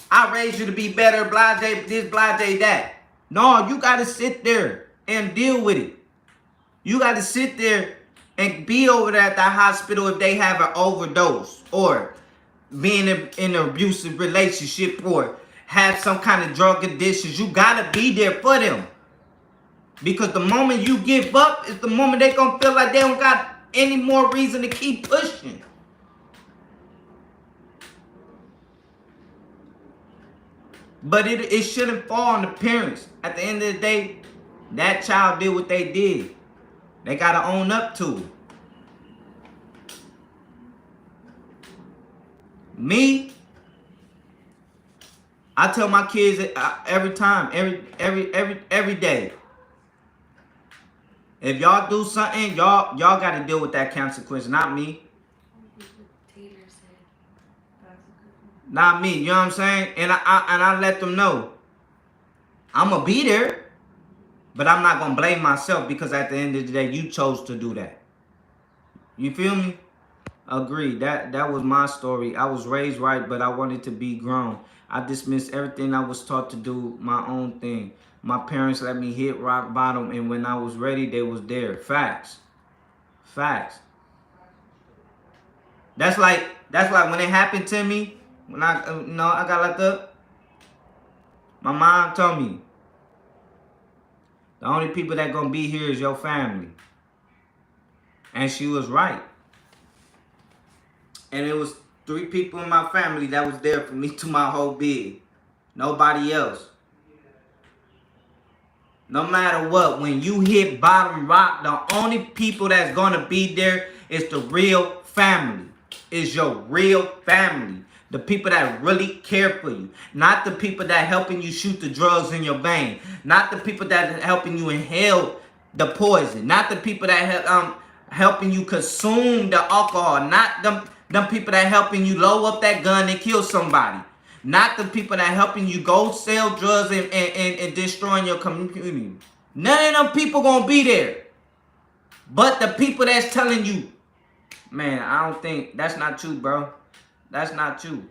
I raised you to be better, blase this, blase that. No, you got to sit there and deal with it. You got to sit there and be over there at the hospital if they have an overdose, or being in an abusive relationship, or have some kind of drug addictions. You got to be there for them. Because the moment you give up is the moment they going to feel like they don't got any more reason to keep pushing. But it shouldn't fall on the parents. At the end of the day, that child did what they did. They got to own up to it. Me, I tell my kids every time, every day. If y'all do something, y'all got to deal with that consequence, not me. Not me, you know what I'm saying? And I let them know I'm going to be there, but I'm not going to blame myself, because at the end of the day, you chose to do that. You feel me? Agreed. That was my story. I was raised right, but I wanted to be grown. I dismissed everything I was taught to do my own thing. My parents let me hit rock bottom, and when I was ready, they was there. Facts. Facts. That's like when it happened to me, when I got locked up. My mom told me, the only people that gonna be here is your family. And she was right. And it was 3 people in my family that was there for me to my whole bid. Nobody else. No matter what, when you hit bottom rock, the only people that's gonna be there is the real family. Is your real family. The people that really care for you. Not the people that helping you shoot the drugs in your vein. Not the people that are helping you inhale the poison. Not the people that helping you consume the alcohol. Not them people that helping you load up that gun and kill somebody. Not the people that helping you go sell drugs and destroying your community. None of them people gonna be there. But the people that's telling you, man, I don't think, that's not true, bro. That's not true.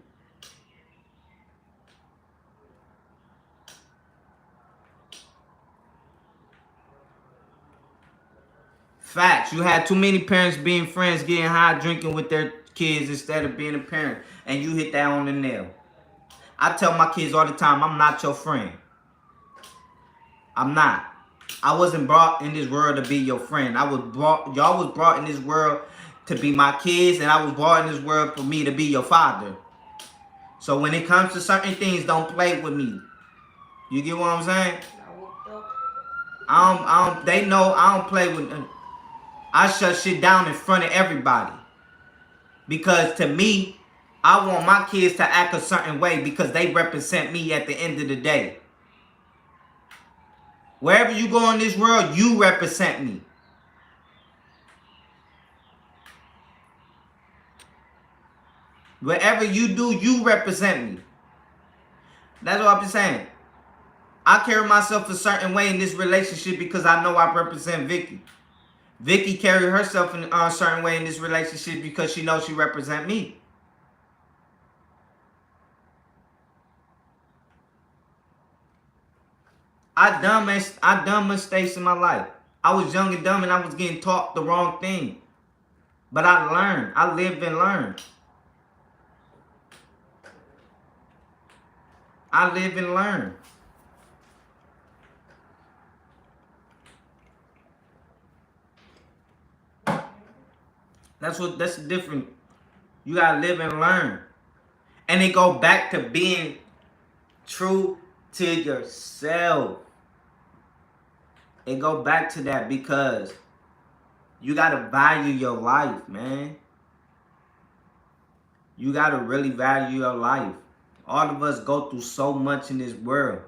Facts. You had too many parents being friends, getting high, drinking with their kids instead of being a parent. And you hit that on the nail. I tell my kids all the time, I'm not your friend. I'm not. I wasn't brought in this world to be your friend. Y'all was brought in this world to be my kids, and I was brought in this world for me to be your father. So when it comes to certain things, don't play with me. You get what I'm saying? They know I don't play with them. I shut shit down in front of everybody. Because to me, I want my kids to act a certain way because they represent me at the end of the day. Wherever you go in this world, you represent me. Whatever you do, you represent me. That's what I'm saying. I carry myself a certain way in this relationship because I know I represent Vicky. Vicky carry herself in a certain way in this relationship because she knows she represent me. I done mistakes in my life. I was young and dumb and I was getting taught the wrong thing. But I learned. I lived and learned. I live and learn. That's different. You gotta live and learn. And it go back to being true to yourself. It go back to that because you gotta value your life, man. You gotta really value your life. All of us go through so much in this world.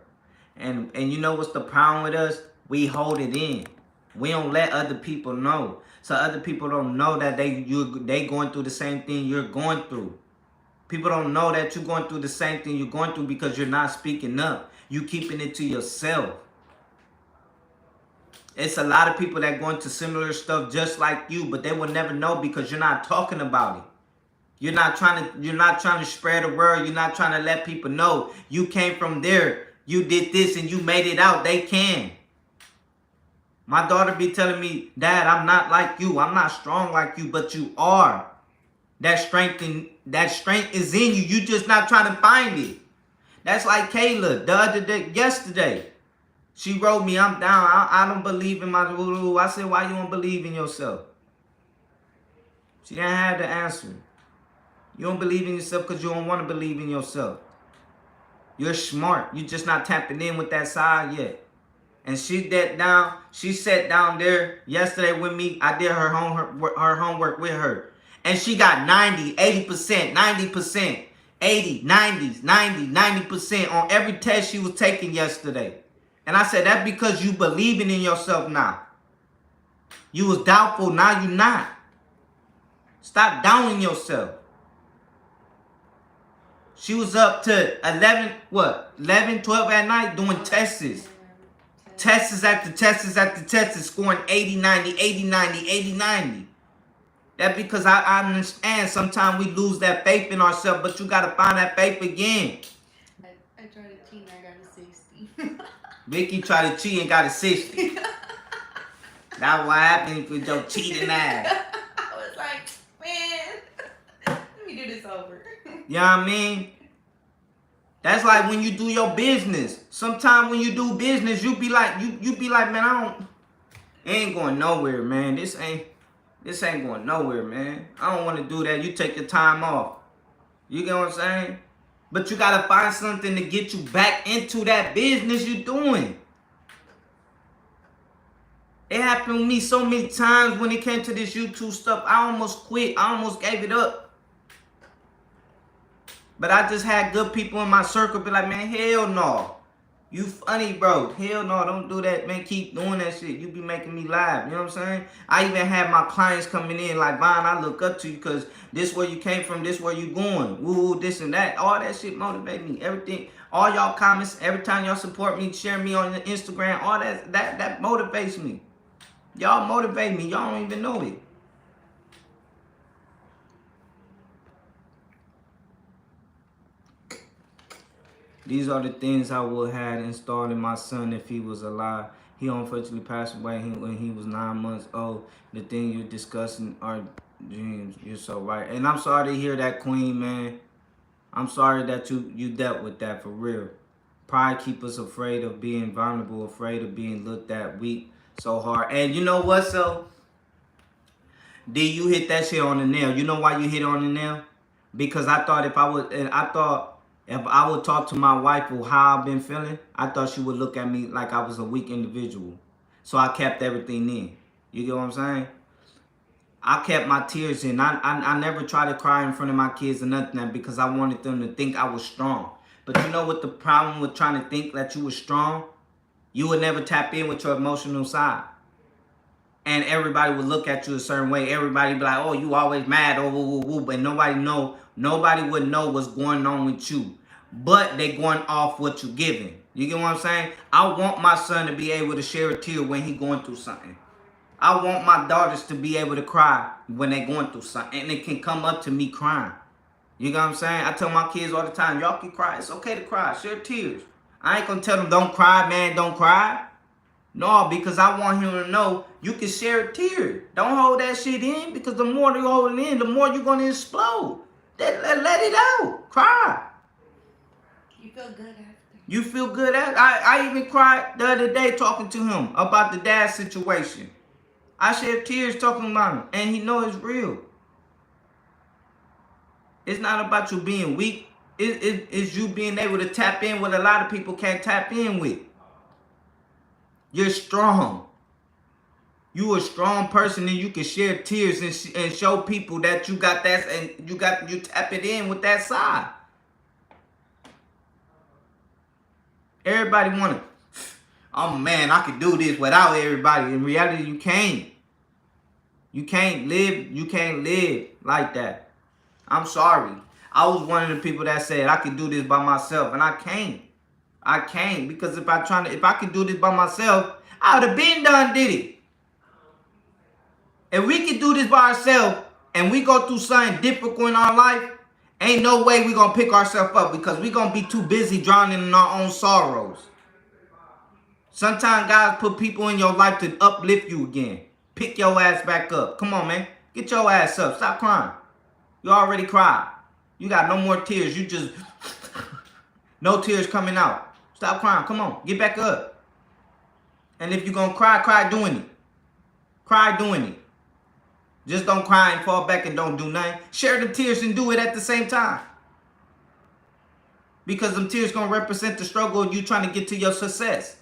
And you know what's the problem with us? We hold it in. We don't let other people know. So other people don't know that they going through the same thing you're going through. People don't know that you're going through the same thing you're going through because you're not speaking up. You keeping it to yourself. It's a lot of people that going through similar stuff just like you, but they will never know because you're not talking about it. You're not trying to spread the word. You're not trying to let people know you came from there. You did this and you made it out. They can. My daughter be telling me, Dad, I'm not like you. I'm not strong like you, but you are. That strength is in you. You just not trying to find it. That's like Kayla yesterday. She wrote me, I'm down. I don't believe in my voodoo. I said, why you don't believe in yourself? She didn't have the answer. You don't believe in yourself because you don't want to believe in yourself. You're smart. You're just not tapping in with that side yet. And she sat down there yesterday with me. I did her homework with her. And she got 90, 80%, 90%, 80, 90s, 90% on every test she was taking yesterday. And I said, that's because you believing in yourself now. You was doubtful, now you not. Stop doubting yourself. She was up to 11, 12 at night doing tests. Tests after tests, scoring 80, 90, 80, 90, 80, 90. That's because I understand sometimes we lose that faith in ourselves, but you got to find that faith again. I tried to cheat and I got a 60. Vicky tried to cheat and got a 60. That's what happened with your cheating ass. I was like, man, let me do this over. You know what I mean? That's like when you do your business. Sometimes when you do business, you be like, man, it ain't going nowhere, man. This ain't going nowhere, man. I don't want to do that. You take your time off. You get what I'm saying? But you gotta find something to get you back into that business you're doing. It happened with me so many times when it came to this YouTube stuff. I almost quit. I almost gave it up. But I just had good people in my circle be like, man, hell no. You funny, bro. Hell no, don't do that, man. Keep doing that shit. You be making me laugh. You know what I'm saying? I even had my clients coming in like, Vaughn, I look up to you because this where you came from, this where you going. Woo, this and that. All that shit motivate me. Everything, all y'all comments, every time y'all support me, share me on Instagram, all that motivates me. Y'all motivate me. Y'all don't even know it. These are the things I would have installed in my son if he was alive. He unfortunately passed away when he was 9 months old. The thing you're discussing are dreams. You're so right. And I'm sorry to hear that, Queen, man. I'm sorry that you dealt with that for real. Pride keep us afraid of being vulnerable, afraid of being looked at weak so hard. And you know what, so D, you hit that shit on the nail. You know why you hit it on the nail? Because I thought if I would talk to my wife or how I've been feeling, I thought she would look at me like I was a weak individual. So I kept everything in. You get what I'm saying? I kept my tears in. I never tried to cry in front of my kids or nothing because I wanted them to think I was strong. But you know what the problem with trying to think that you were strong? You would never tap in with your emotional side. And everybody would look at you a certain way. Everybody be like, "Oh, you always mad." Oh, woo, woo, woo. But nobody would know what's going on with you. But they going off what you giving. You get what I'm saying? I want my son to be able to share a tear when he going through something. I want my daughters to be able to cry when they going through something. And it can come up to me crying. You know what I'm saying? I tell my kids all the time, y'all can cry. It's okay to cry. Share tears. I ain't going to tell them, don't cry, man, don't cry. No, because I want him to know you can share a tear. Don't hold that shit in, because the more you hold it in, the more you're going to explode. Let it out. Cry. You feel good after. You feel good after. I even cried the other day talking to him about the dad situation. I shed tears talking about him, and he knows it's real. It's not about you being weak. It's you being able to tap in what a lot of people can't tap in with. You're strong. You a strong person, and you can share tears and show people that you got that, and you tap it in with that side. Everybody want to, oh man, I could do this without everybody. In reality, you can't. You can't live like that. I'm sorry. I was one of the people that said I could do this by myself, and I can't. I can't, because if I could do this by myself, I would have been done did it. If we could do this by ourselves and we go through something difficult in our life, ain't no way we gonna pick ourselves up, because we gonna be too busy drowning in our own sorrows. Sometimes God put people in your life to uplift you again. Pick your ass back up. Come on, man. Get your ass up. Stop crying. You already cried. You got no more tears. You just no tears coming out. Stop crying. Come on. Get back up. And if you're going to cry, cry doing it. Cry doing it. Just don't cry and fall back and don't do nothing. Share the tears and do it at the same time. Because them tears going to represent the struggle of you trying to get to your success.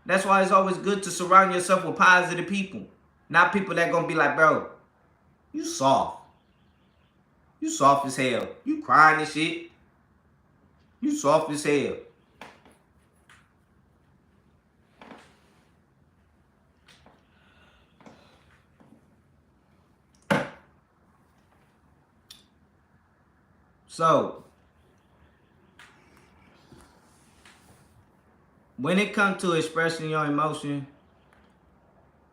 That's why it's always good to surround yourself with positive people. Not people that going to be like, bro, you soft. You soft as hell. You crying and shit. You soft as hell. So, when it comes to expressing your emotion,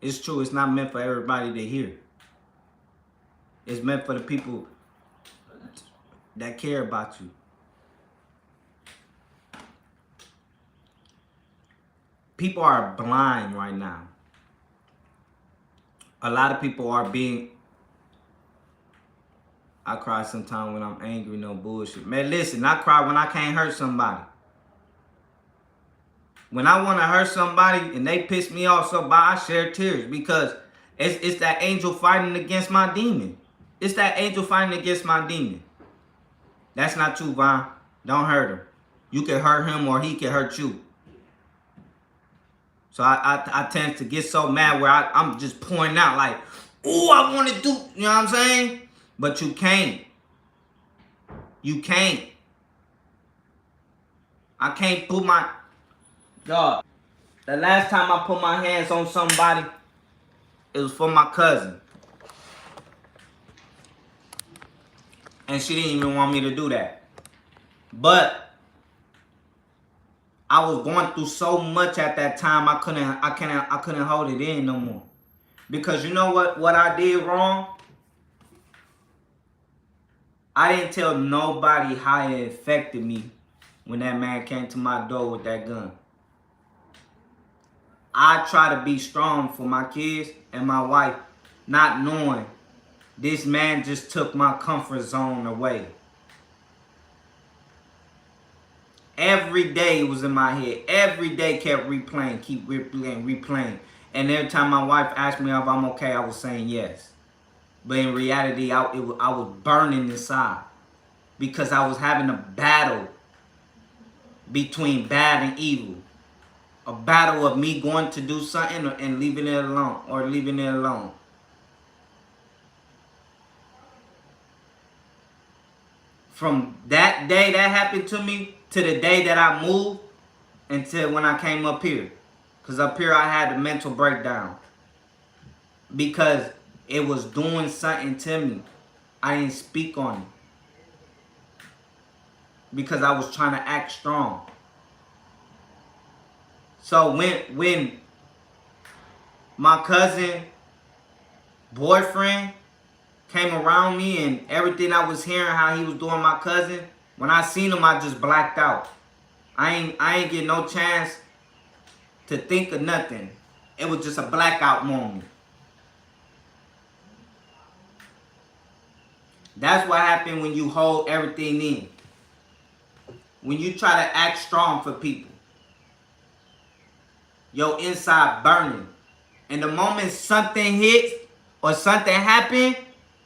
it's true, it's not meant for everybody to hear. It's meant for the people that care about you. People are blind right now. A lot of people are being... I cry sometimes when I'm angry, no bullshit. Man, listen, I cry when I can't hurt somebody. When I want to hurt somebody and they piss me off so bad, I share tears, because it's that angel fighting against my demon. It's that angel fighting against my demon. That's not true, Vaughn. Don't hurt him. You can hurt him or he can hurt you. So I tend to get so mad where I'm just pouring out like, ooh, I want to do, you know what I'm saying? But you can't. You can't. I can't put my... Dog, the last time I put my hands on somebody, it was for my cousin. And she didn't even want me to do that. But I was going through so much at that time, I couldn't hold it in no more. Because you know what I did wrong? I didn't tell nobody how it affected me when that man came to my door with that gun. I try to be strong for my kids and my wife, not knowing this man just took my comfort zone away. Every day it was in my head. Every day kept replaying, keep replaying. And every time my wife asked me if I'm okay, I was saying yes. But in reality, I was burning inside because I was having a battle between bad and evil. A battle of me going to do something and leaving it alone, or leaving it alone. From that day that happened to me to the day that I moved until when I came up here. Because up here I had a mental breakdown. Because it was doing something to me. I didn't speak on it. Because I was trying to act strong. So when my cousin boyfriend came around me and everything I was hearing how he was doing my cousin, when I seen him I just blacked out. I ain't get no chance to think of nothing. It was just a blackout moment. That's what happened when you hold everything in. When you try to act strong for people, your inside burning. And the moment something hits or something happens,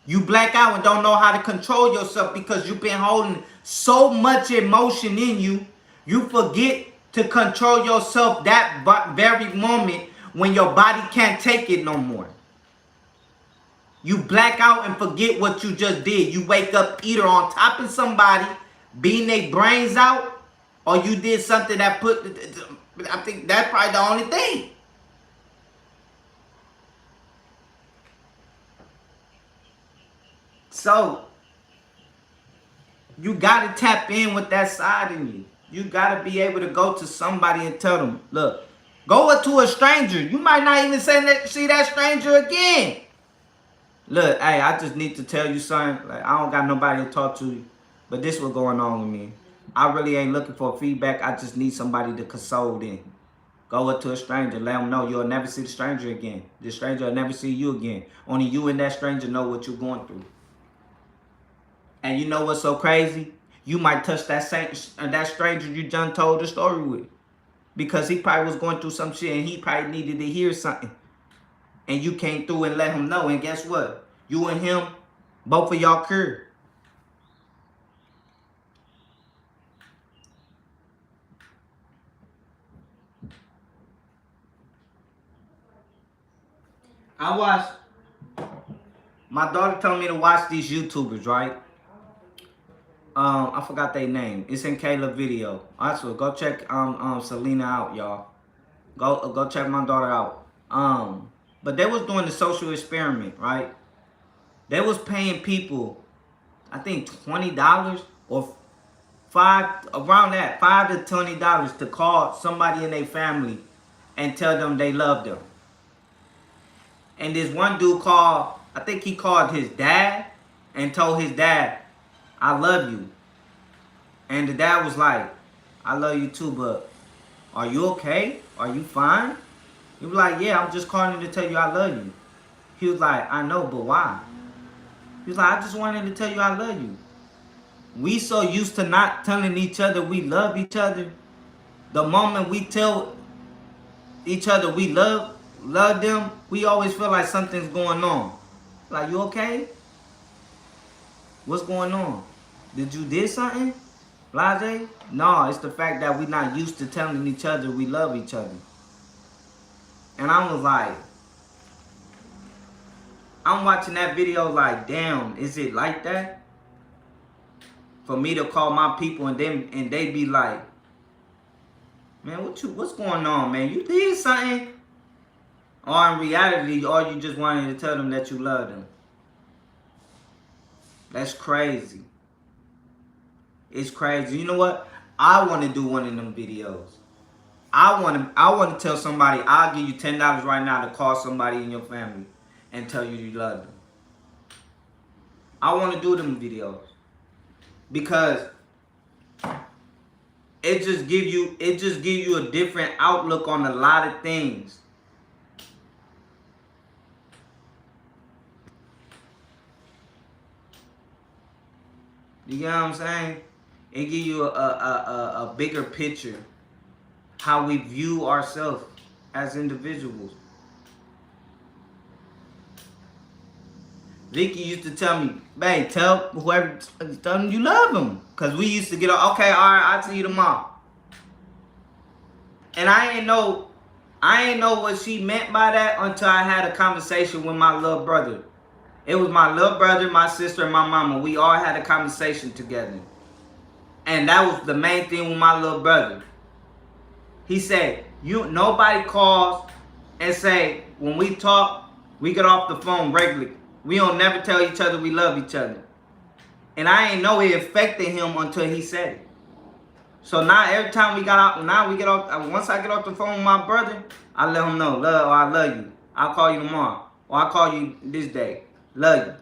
you black out and don't know how to control yourself because you've been holding so much emotion in you, you forget to control yourself that very moment when your body can't take it no more. You black out and forget what you just did. You wake up either on top of somebody, beating their brains out, or you did something that I think that's probably the only thing. So, you got to tap in with that side in you. You got to be able to go to somebody and tell them, look, go up to a stranger. You might not even see that stranger again. Look, hey, I just need to tell you something. Like, I don't got nobody to talk to, but this what's going on with me. I really ain't looking for feedback. I just need somebody to console in. Go up to a stranger. Let them know you'll never see the stranger again. The stranger will never see you again. Only you and that stranger know what you're going through. And you know what's so crazy? You might touch that stranger you done told the story with. Because he probably was going through some shit and he probably needed to hear something. And you came through and let him know. And guess what? You and him, both of y'all cured. I watched, my daughter told me to watch these YouTubers, right? I forgot their name. It's in Kayla's video. Also, go check Selena out, y'all. Go check my daughter out. But they was doing the social experiment, right? They was paying people, I think $20 or $5 to $20 to call somebody in their family and tell them they love them. And this one dude called, I think he called his dad and told his dad, I love you. And the dad was like, I love you too, but are you okay? Are you fine? He was like, yeah, I'm just calling to tell you I love you. He was like, I know, but why? He was like, I just wanted to tell you I love you. We so used to not telling each other we love each other. The moment we tell each other we love them, we always feel like something's going on. Like, you okay? What's going on? Did you did something? Blase? No, it's the fact that we're not used to telling each other we love each other. And I was like, I'm watching that video like, damn, is it like that? For me to call my people and they be like, man, what's going on, man? You did something? Or in reality, or you just wanted to tell them that you love them. That's crazy. It's crazy. You know what? I want to do one of them videos. I want to tell somebody, I'll give you $10 right now to call somebody in your family and tell you you love them. I want to do them videos because it just give you a different outlook on a lot of things. You get what I'm saying? It give you a bigger picture how we view ourselves as individuals. Vicky used to tell me, babe, tell whoever, tell them you love them. Because we used to get, okay, all right, I'll see you tomorrow. And I ain't know what she meant by that until I had a conversation with my little brother. It was my little brother, my sister, and my mama. We all had a conversation together. And that was the main thing with my little brother. He said, nobody calls and say, when we talk, we get off the phone regularly. We don't never tell each other we love each other. And I ain't know it affected him until he said it. So now every time we got out, once I get off the phone with my brother, I let him know, love, or I love you. I'll call you tomorrow. Or I'll call you this day. Love you.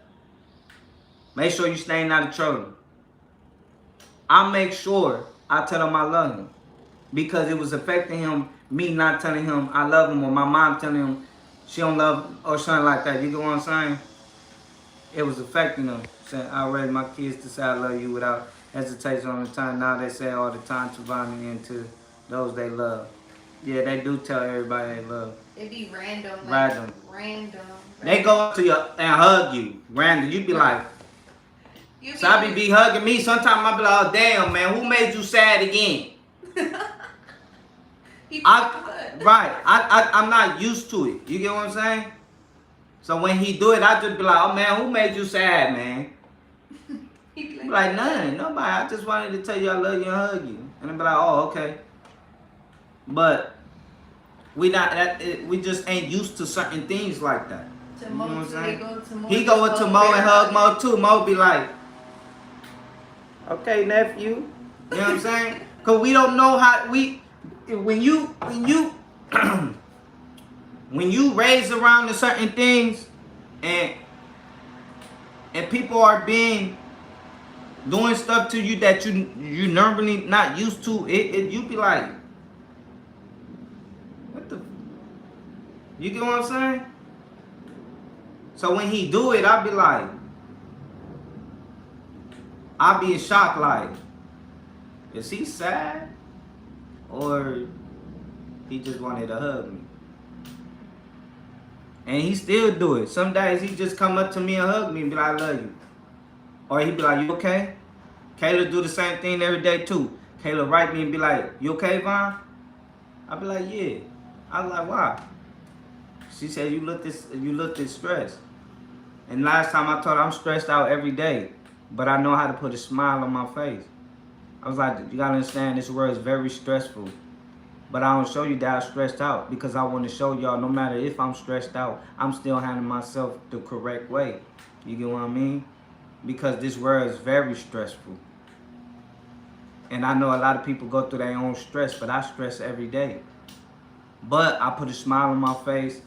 Make sure you staying out of trouble. I make sure I tell him I love him. Because it was affecting him, me not telling him I love him, or my mom telling him she don't love him, or something like that. You get what I'm saying? It was affecting them. I raised my kids to say I love you without hesitation on the time. Now they say all the time to Bonnie and to those they love. Yeah, they do tell everybody they love. It be random. Random. They go up to you and hug you. Random. You be like, so I be hugging me. Sometimes I be like, oh, damn, man, who made you sad again? I'm not used to it. You get what I'm saying? So when he do it, I just be like, oh man, who made you sad, man? He be like, none, nobody. I just wanted to tell you I love you and hug you. And I be like, oh, okay. But we just ain't used to certain things like that. You know what I'm saying? He go with Mo and hug Mo too. Mo be like, okay, nephew. You know what I'm saying? Cause we don't know how when you when you raise around to certain things and people are doing stuff to you that you normally not used to, you be like, what the, you get what I'm saying? So when he do it, I be in shock, like, is he sad or he just wanted to hug me? And he still do it. Some days he just come up to me and hug me and be like, I love you. Or he be like, you okay? Kayla do the same thing every day too. Kayla write me and be like, you okay, Vaughn? I be like, yeah. I was like, why? She said, you look this stressed. And last time I told her I'm stressed out every day, but I know how to put a smile on my face. I was like, you gotta understand, this world is very stressful. But I don't show you that I'm stressed out because I want to show y'all no matter if I'm stressed out, I'm still handling myself the correct way. You get what I mean? Because this world is very stressful. And I know a lot of people go through their own stress, but I stress every day. But I put a smile on my face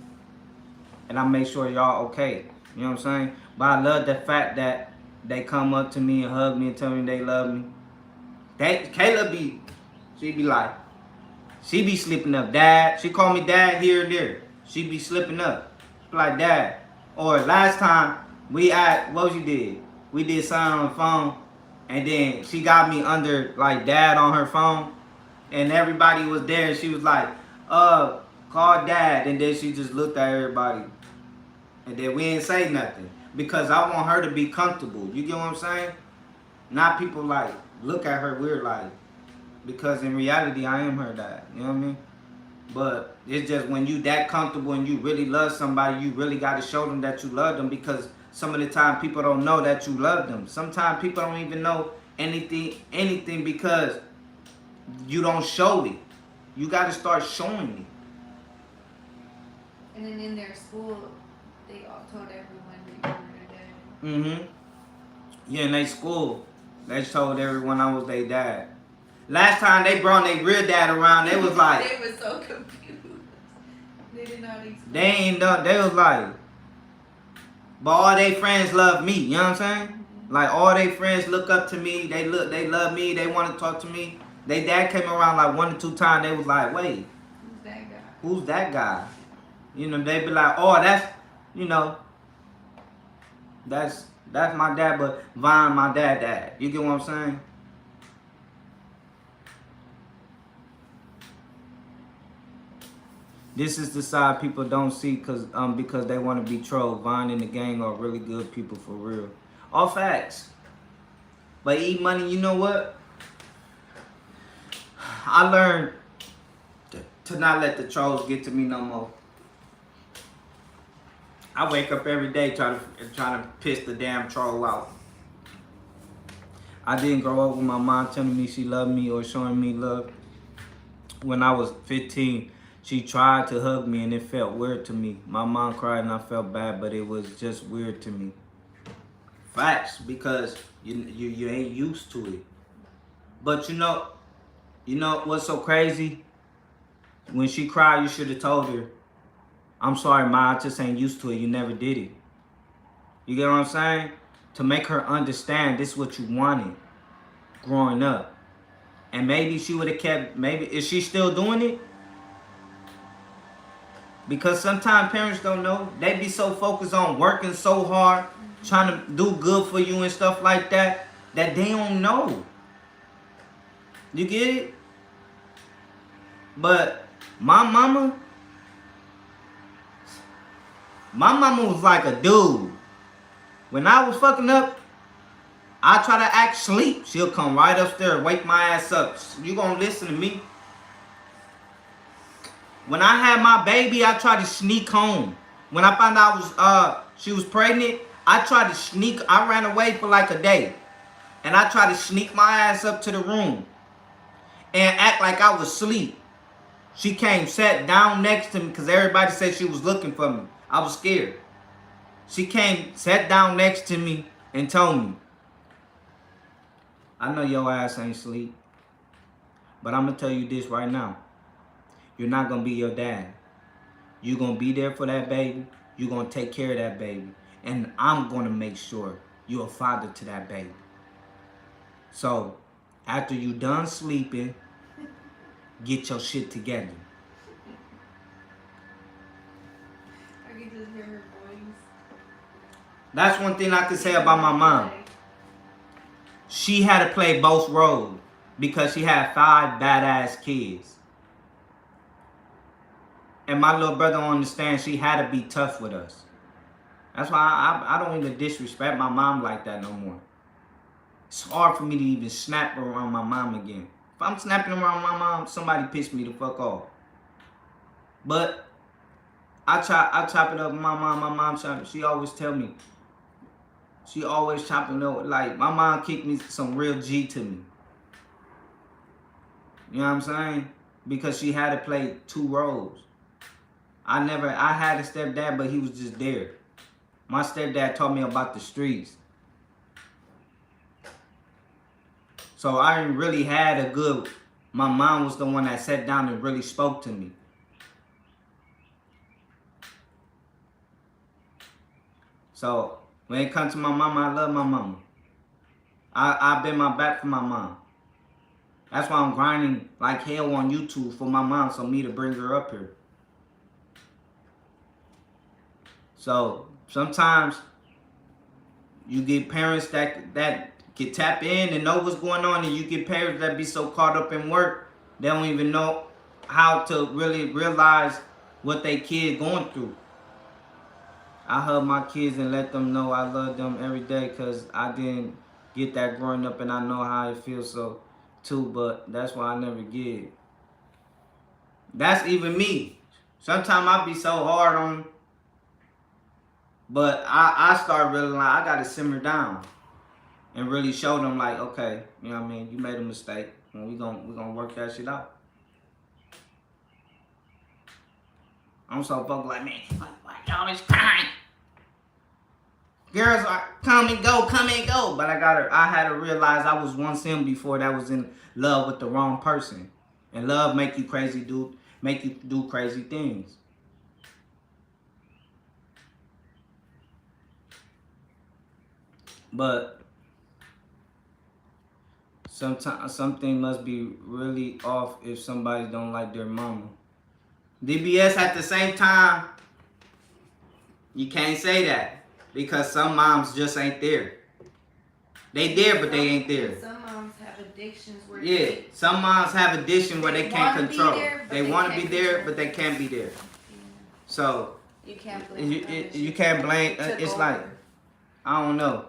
and I make sure y'all okay. You know what I'm saying? But I love the fact that they come up to me and hug me and tell me they love me. Kayla she be like, she be slipping up, Dad. She call me Dad here and there. She be slipping up. Like, Dad. Or last time, what she did? We did something on the phone, and then she got me under, like, Dad on her phone, and everybody was there, and she was like, call Dad, and then she just looked at everybody, and then we didn't say nothing, because I want her to be comfortable. You get what I'm saying? Not people, like, look at her weird, like, because in reality, I am her dad. You know what I mean? But it's just when you that comfortable and you really love somebody, you really got to show them that you love them, because some of the time people don't know that you love them. Sometimes people don't even know anything because you don't show it. You got to start showing it. And then in their school, they all told everyone they were their dad. Yeah, in their school, they told everyone I was their dad. Last time they brought their real dad around, they was like, they were so confused. They did not explain. They was like, but all their friends love me. You know what I'm saying? Mm-hmm. Like all their friends look up to me. They love me. They want to talk to me. Their dad came around like 1 or 2 times. They was like, wait, who's that guy? Who's that guy? You know, they be like, oh, that's my dad, but Vaughn, my dad. You get what I'm saying? This is the side people don't see because they want to be trolled. Vine and the gang are really good people for real. All facts. But eat money, you know what? I learned to not let the trolls get to me no more. I wake up every day trying to piss the damn troll out. I didn't grow up with my mom telling me she loved me or showing me love. When I was 15, she tried to hug me and it felt weird to me. My mom cried and I felt bad, but it was just weird to me. Facts, because you ain't used to it. But you know what's so crazy? When she cried, you should have told her, I'm sorry, Ma, I just ain't used to it. You never did it. You get what I'm saying? To make her understand this is what you wanted growing up. And maybe she would have kept, is she still doing it? Because sometimes parents don't know. They be so focused on working so hard, trying to do good for you and stuff like that, that they don't know. You get it? But my mama was like a dude. When I was fucking up, I try to act sleep. She'll come right upstairs, wake my ass up. You gonna listen to me? When I had my baby, I tried to sneak home. When I found out she was pregnant, I tried to sneak. I ran away for like a day. And I tried to sneak my ass up to the room and act like I was asleep. She came, sat down next to me because everybody said she was looking for me. I was scared. She came, sat down next to me and told me, I know your ass ain't sleep, but I'm going to tell you this right now. You're not going to be your dad. You're going to be there for that baby. You're going to take care of that baby. And I'm going to make sure you're a father to that baby. So, after you done sleeping, get your shit together. I can just hear her voice. That's one thing I can say about my mom. She had to play both roles because she had 5 badass kids. And my little brother don't understand she had to be tough with us. That's why I don't even disrespect my mom like that no more. It's hard for me to even snap around my mom again. If I'm snapping around my mom, somebody pissed me the fuck off. But I chop it up with my mom. My mom, she always tell me. She always chopping up. Like, my mom kicked me some real G to me. You know what I'm saying? Because she had to play 2 roles. I had a stepdad, but he was just there. My stepdad taught me about the streets. So I didn't really had a good, my mom was the one that sat down and really spoke to me. So when it comes to my mama, I love my mama. I've been my back for my mom. That's why I'm grinding like hell on YouTube for my mom, so me to bring her up here. So sometimes you get parents that can tap in and know what's going on, and you get parents that be so caught up in work, they don't even know how to really realize what they kid going through. I hug my kids and let them know I love them every day because I didn't get that growing up and I know how it feels so too, but that's why I never get it. That's even me. Sometimes I be so hard on them, but I start realizing I gotta simmer down and really show them like, okay, you know what I mean, you made a mistake and we gonna work that shit out. I'm so fucking like, man, why y'all always crying? Girls are come and go, but I had to realize I was once him before that was in love with the wrong person. And love make you crazy, dude, make you do crazy things. But sometimes something must be really off if somebody don't like their mama. DBS at the same time, you can't say that because some moms just ain't there. They there, but they ain't there. Some moms have addictions where some moms have addiction where they can't control. They want to be there, control. but they can't be there. So you can't blame them. you can't blame. Took It's over. like, I don't know.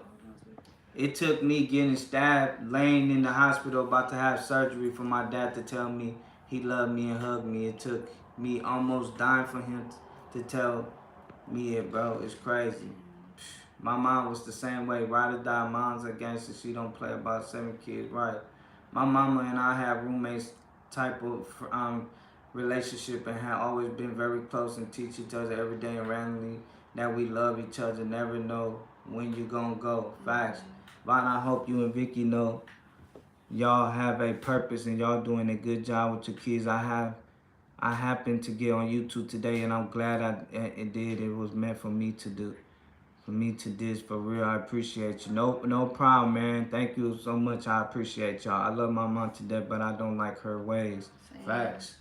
It took me getting stabbed, laying in the hospital, about to have surgery, for my dad to tell me he loved me and hugged me. It took me almost dying for him to tell me it, bro. It's crazy. My mom was the same way. Ride or die. Mom's a gangster. She don't play about 7 kids. Right. My mama and I have roommates type of relationship and have always been very close and teach each other every day and randomly that we love each other. Never know when you gonna go. Facts. But I hope you and Vicky know y'all have a purpose and y'all doing a good job with your kids. I happened to get on YouTube today and I'm glad it did. It was meant for me to do. For me to this, for real, I appreciate you. No problem, man. Thank you so much. I appreciate y'all. I love my mom to death, but I don't like her ways. Same. Facts.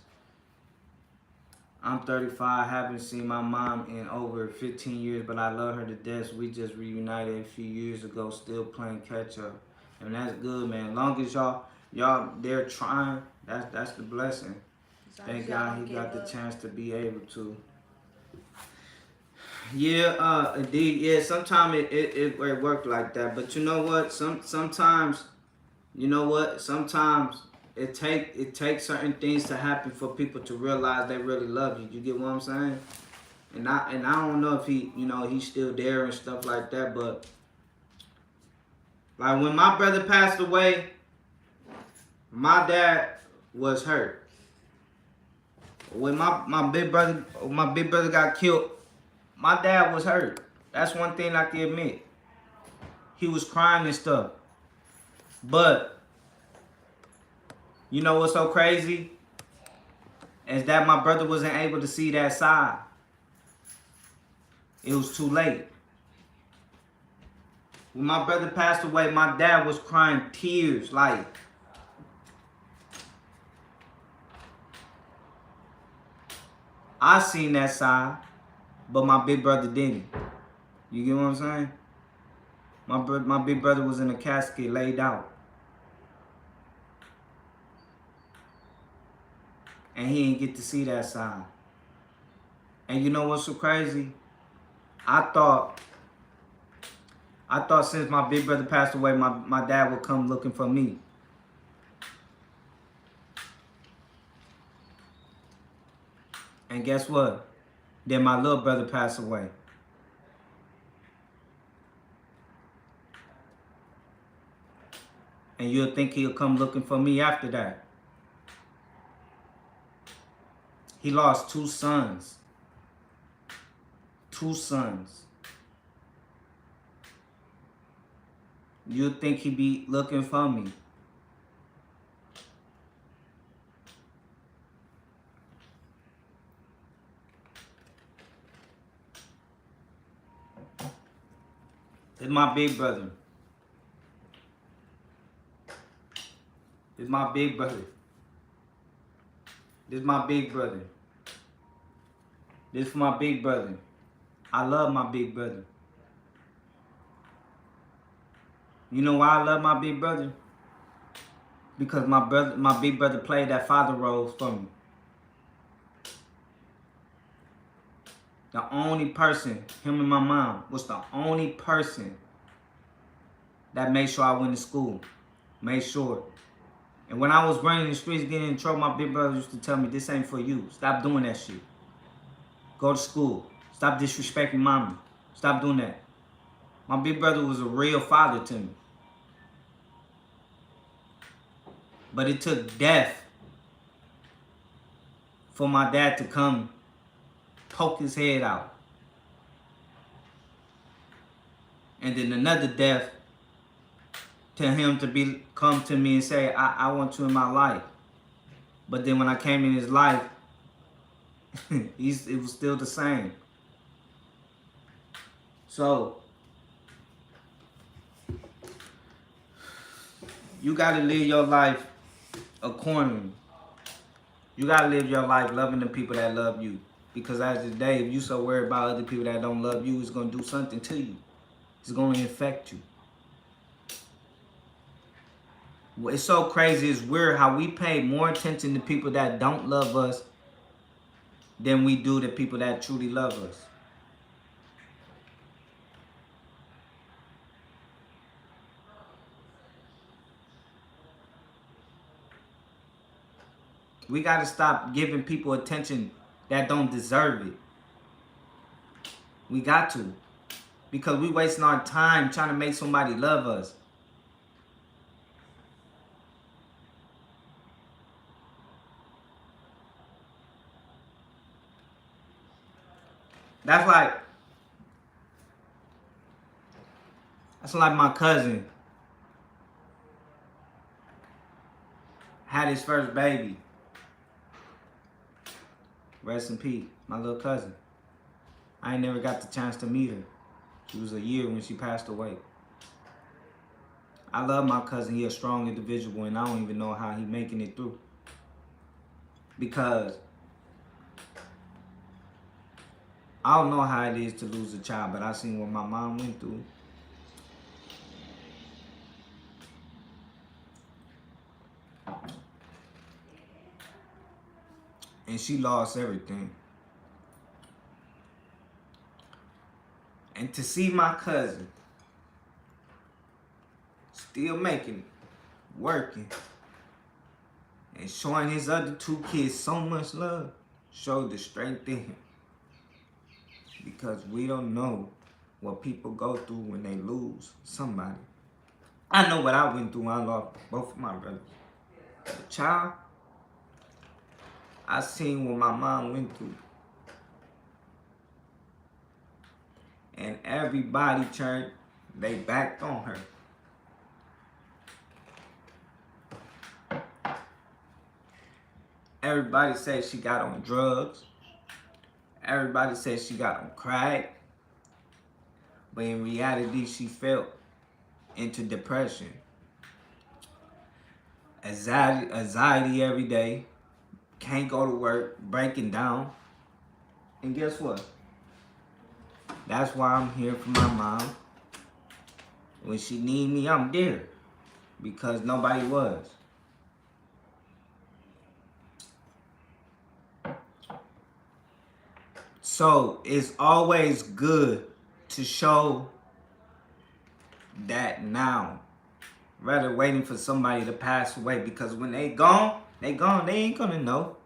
I'm 35. Haven't seen my mom in over 15 years, but I love her to death. We just reunited a few years ago, still playing catch up, and that's good, man. As long as y'all they're trying, that's the blessing. Thank God he got the chance to be able to. Yeah, indeed. Yeah, sometimes it worked like that. But you know what? Sometimes, you know what? Sometimes it takes certain things to happen for people to realize they really love you. You get what I'm saying? And I don't know if he's still there and stuff like that. But like when my brother passed away, my dad was hurt. When my big brother got killed, my dad was hurt. That's one thing I can admit. He was crying and stuff. But you know what's so crazy? Is that my brother wasn't able to see that side. It was too late. When my brother passed away, my dad was crying tears like, I seen that side, but my big brother didn't. You get what I'm saying? My big brother was in a casket laid out. And he didn't get to see that side. And you know what's so crazy? I thought since my big brother passed away, my dad would come looking for me. And guess what? Then my little brother passed away. And you'll think he'll come looking for me after that. He lost 2 sons. 2 sons. You'll think he'd be looking for me. It's my big brother. It's my big brother. This is my big brother. This is for my big brother. I love my big brother. You know why I love my big brother? Because my big brother played that father role for me. The only person, him and my mom, was the only person that made sure I went to school. Made sure. And when I was running the streets getting in trouble, my big brother used to tell me, this ain't for you. Stop doing that shit. Go to school. Stop disrespecting mama. Stop doing that. My big brother was a real father to me. But it took death for my dad to come poke his head out. And then another death to him to come to me and say, I want you in my life. But then when I came in his life, it was still the same. So you gotta live your life accordingly. You gotta live your life loving the people that love you. Because as the day, if you so worried about other people that don't love you, it's gonna do something to you. It's gonna infect you. It's so crazy, it's weird how we pay more attention to people that don't love us than we do the people that truly love us. We got to stop giving people attention that don't deserve it. We got to. Because we wasting our time trying to make somebody love us. That's like my cousin had his first baby. Rest in peace, my little cousin. I ain't never got the chance to meet her. She was a year when she passed away. I love my cousin. He a strong individual, and I don't even know how he making it through. Because I don't know how it is to lose a child, but I seen what my mom went through. And she lost everything. And to see my cousin still making it, working, and showing his other two kids so much love, showed the strength in him. Because we don't know what people go through when they lose somebody. I know what I went through when I lost both of my brothers. As a child, I seen what my mom went through. And everybody turned they backed on her. Everybody said she got on drugs. Everybody said she got on crack. But in reality, she fell into depression. Anxiety every day. Can't go to work, breaking down. And guess what? That's why I'm here for my mom. When she need me, I'm there. Because nobody was. So it's always good to show that now. Rather waiting for somebody to pass away. Because when they gone. They ain't gonna know.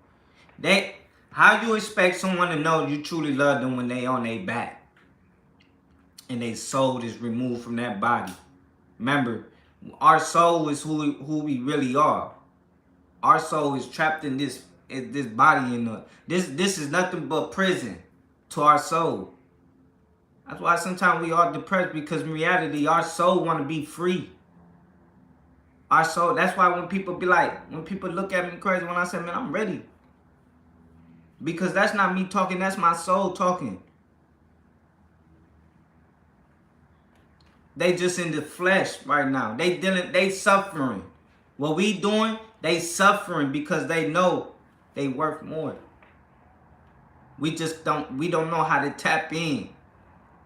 How you expect someone to know you truly love them when they on their back? And their soul is removed from that body. Remember, our soul is who we really are. Our soul is trapped in this body. This is nothing but prison to our soul. That's why sometimes we are depressed, because in reality, our soul want to be free. Our soul. That's why when people look at me crazy when I say, man, I'm ready. Because that's not me talking, that's my soul talking. They just in the flesh right now. They suffering. What we doing, they suffering because they know they worth more. We don't know how to tap in.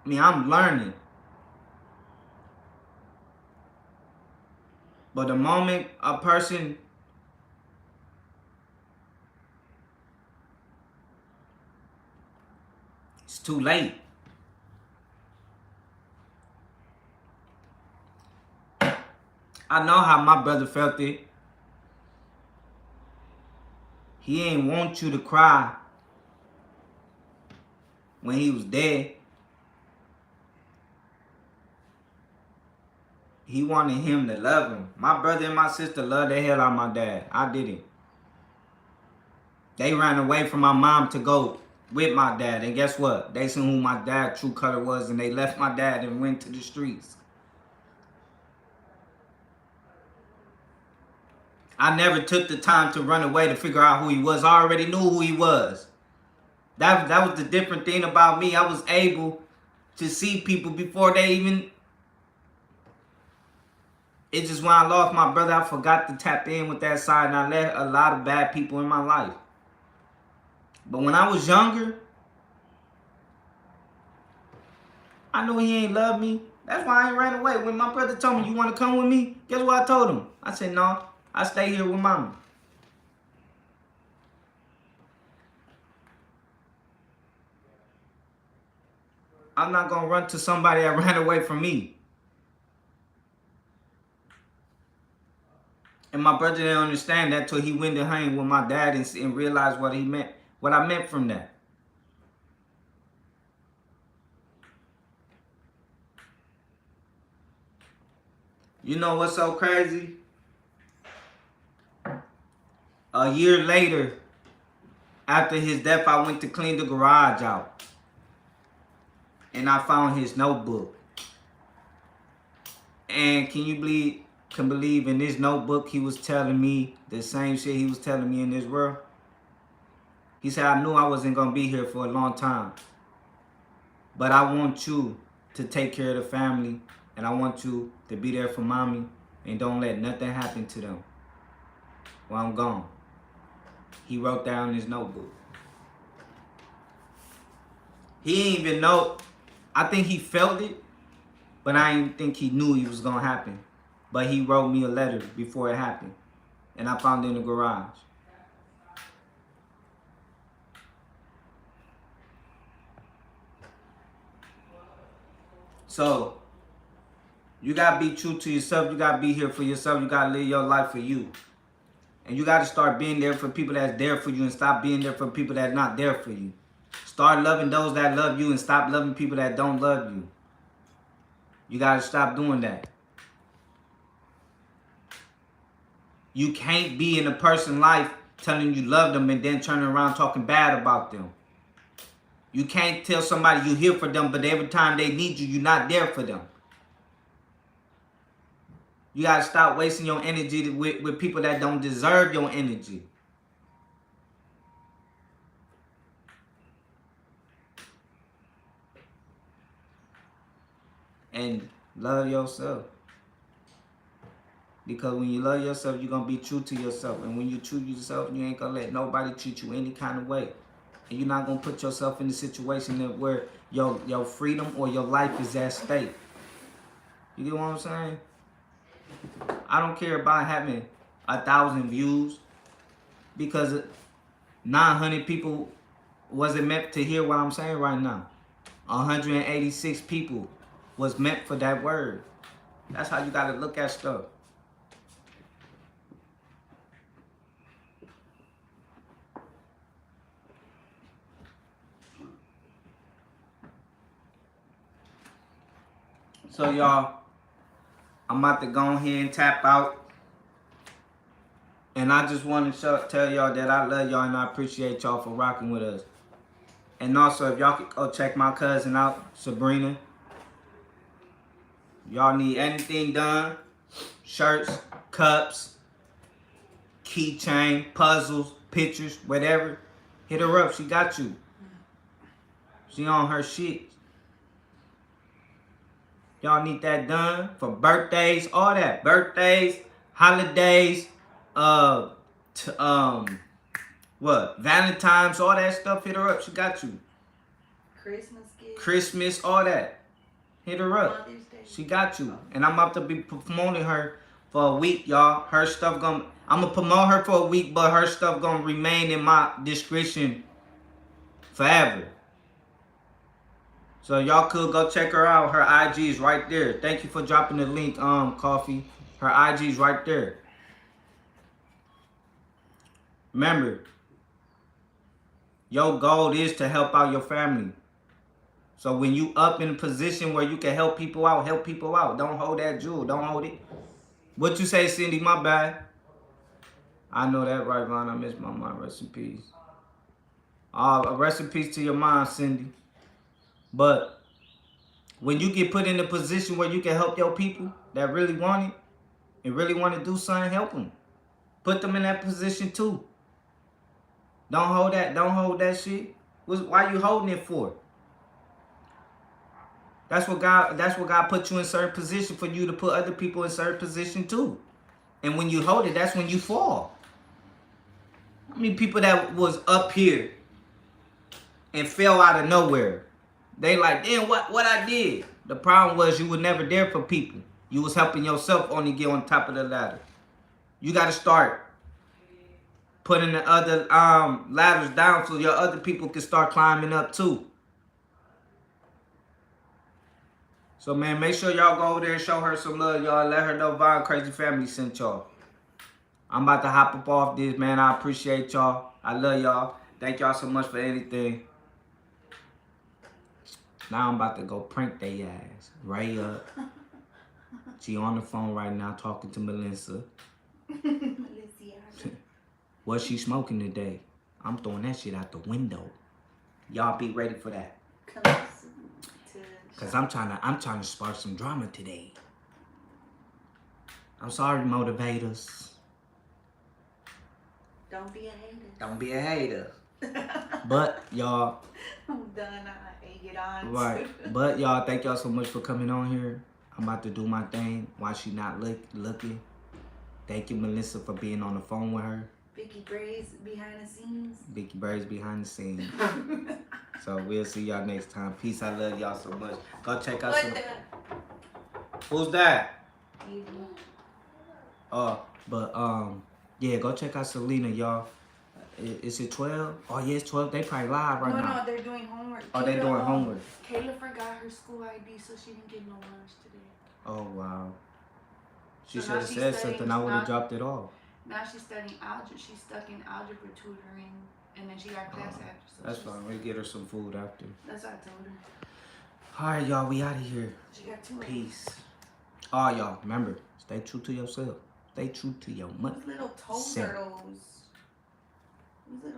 I mean, I'm learning. But the moment a person it's too late. I know how my brother felt it. He ain't want you to cry when he was dead. He wanted him to love him. My brother and my sister loved the hell out of my dad. I didn't. They ran away from my mom to go with my dad. And guess what? They seen who my dad's true color was, and they left my dad and went to the streets. I never took the time to run away to figure out who he was. I already knew who he was. That was the different thing about me. I was able to see people before they even... It's just when I lost my brother, I forgot to tap in with that side, and I let a lot of bad people in my life. But when I was younger, I knew he ain't love me. That's why I ain't ran away. When my brother told me, you want to come with me? Guess what I told him? I said, no, I stay here with mama. I'm not gonna run to somebody that ran away from me. And my brother didn't understand that till he went to hang with my dad and realized what he meant, what I meant from that. You know what's so crazy? A year later, after his death, I went to clean the garage out. And I found his notebook. And can you believe in this notebook he was telling me the same shit he was telling me in this world? He said, I knew I wasn't going to be here for a long time. But I want you to take care of the family. And I want you to be there for mommy. And don't let nothing happen to them while I'm gone. He wrote down in his notebook. He didn't even know. I think he felt it. But I didn't think he knew it was going to happen. But he wrote me a letter before it happened. And I found it in the garage. So, you got to be true to yourself. You got to be here for yourself. You got to live your life for you. And you got to start being there for people that's there for you and stop being there for people that's not there for you. Start loving those that love you and stop loving people that don't love you. You got to stop doing that. You can't be in a person's life telling you love them and then turning around talking bad about them. You can't tell somebody you're here for them, but every time they need you, you're not there for them. You got to stop wasting your energy with people that don't deserve your energy. And love yourself. Because when you love yourself, you're going to be true to yourself. And when you true to yourself, you ain't going to let nobody treat you any kind of way. And you're not going to put yourself in a situation where your freedom or your life is at stake. You get what I'm saying? I don't care about having 1,000 views. Because 900 people wasn't meant to hear what I'm saying right now. 186 people was meant for that word. That's how you got to look at stuff. So, y'all, I'm about to go ahead and tap out. And I just want to tell y'all that I love y'all and I appreciate y'all for rocking with us. And also, if y'all could go check my cousin out, Sabrina. Y'all need anything done, shirts, cups, keychain, puzzles, pictures, whatever, hit her up. She got you. She on her shit. Y'all need that done for birthdays, all that. Birthdays, holidays, Valentine's, all that stuff. Hit her up. She got you. Christmas, all that. Hit her up. She got you. And I'm about to be promoting her for a week, y'all. Her stuff I'm gonna promote her for a week, but her stuff gonna remain in my description forever. So y'all could go check her out. Her IG is right there. Thank you for dropping the link, Coffee. Her IG is right there. Remember, your goal is to help out your family. So when you up in a position where you can help people out, help people out. Don't hold that jewel. Don't hold it. What you say, Cindy? My bad. I know that right, Ron. I miss my mom. Rest in peace. Rest in peace to your mom, Cindy. But when you get put in a position where you can help your people that really want it and really want to do something, help them. Put them in that position too. Don't hold that. Don't hold that shit. Why you holding it for? That's what God put you in certain position for you to put other people in certain position too. And when you hold it, that's when you fall. I mean, people that was up here and fell out of nowhere. They like, damn, what I did. The problem was you were never there for people. You was helping yourself only get on top of the ladder. You got to start putting the other ladders down so your other people can start climbing up too. So, man, make sure y'all go over there and show her some love, y'all. Let her know Vine Crazy Family sent y'all. I'm about to hop up off this, man. I appreciate y'all. I love y'all. Thank y'all so much for anything. Now I'm about to go prank their ass. Right up. She on the phone right now talking to Melissa. What she smoking today? I'm throwing that shit out the window. Y'all be ready for that. Cause I'm trying to spark some drama today. I'm sorry, motivators. Don't be a hater. Don't be a hater. But y'all. I'm done. I ain't get on. Right. But y'all, thank y'all so much for coming on here. I'm about to do my thing while she not looking. Thank you, Melissa, for being on the phone with her. Vicky Braids behind the scenes. Vicky Braids behind the scenes. So we'll see y'all next time. Peace. I love y'all so much. Go check out some. Who's that? Yeah, go check out Selena, y'all. Is it 12? Oh, yeah, it's 12. They probably live right now. No, they're doing homework. Oh, they're doing homework. Kayla forgot her school ID, so she didn't get no lunch today. Oh, wow. She So should have said something. I would have dropped it off. Now she's studying algebra. She's stuck in algebra tutoring, and then she got class after. So that's fine. We'll get her some food after. That's what I told her. All right, y'all. We out of here. She got 2 Peace. Oh, y'all. Remember, stay true to yourself. Stay true to your mother. Those little toe turtles. These little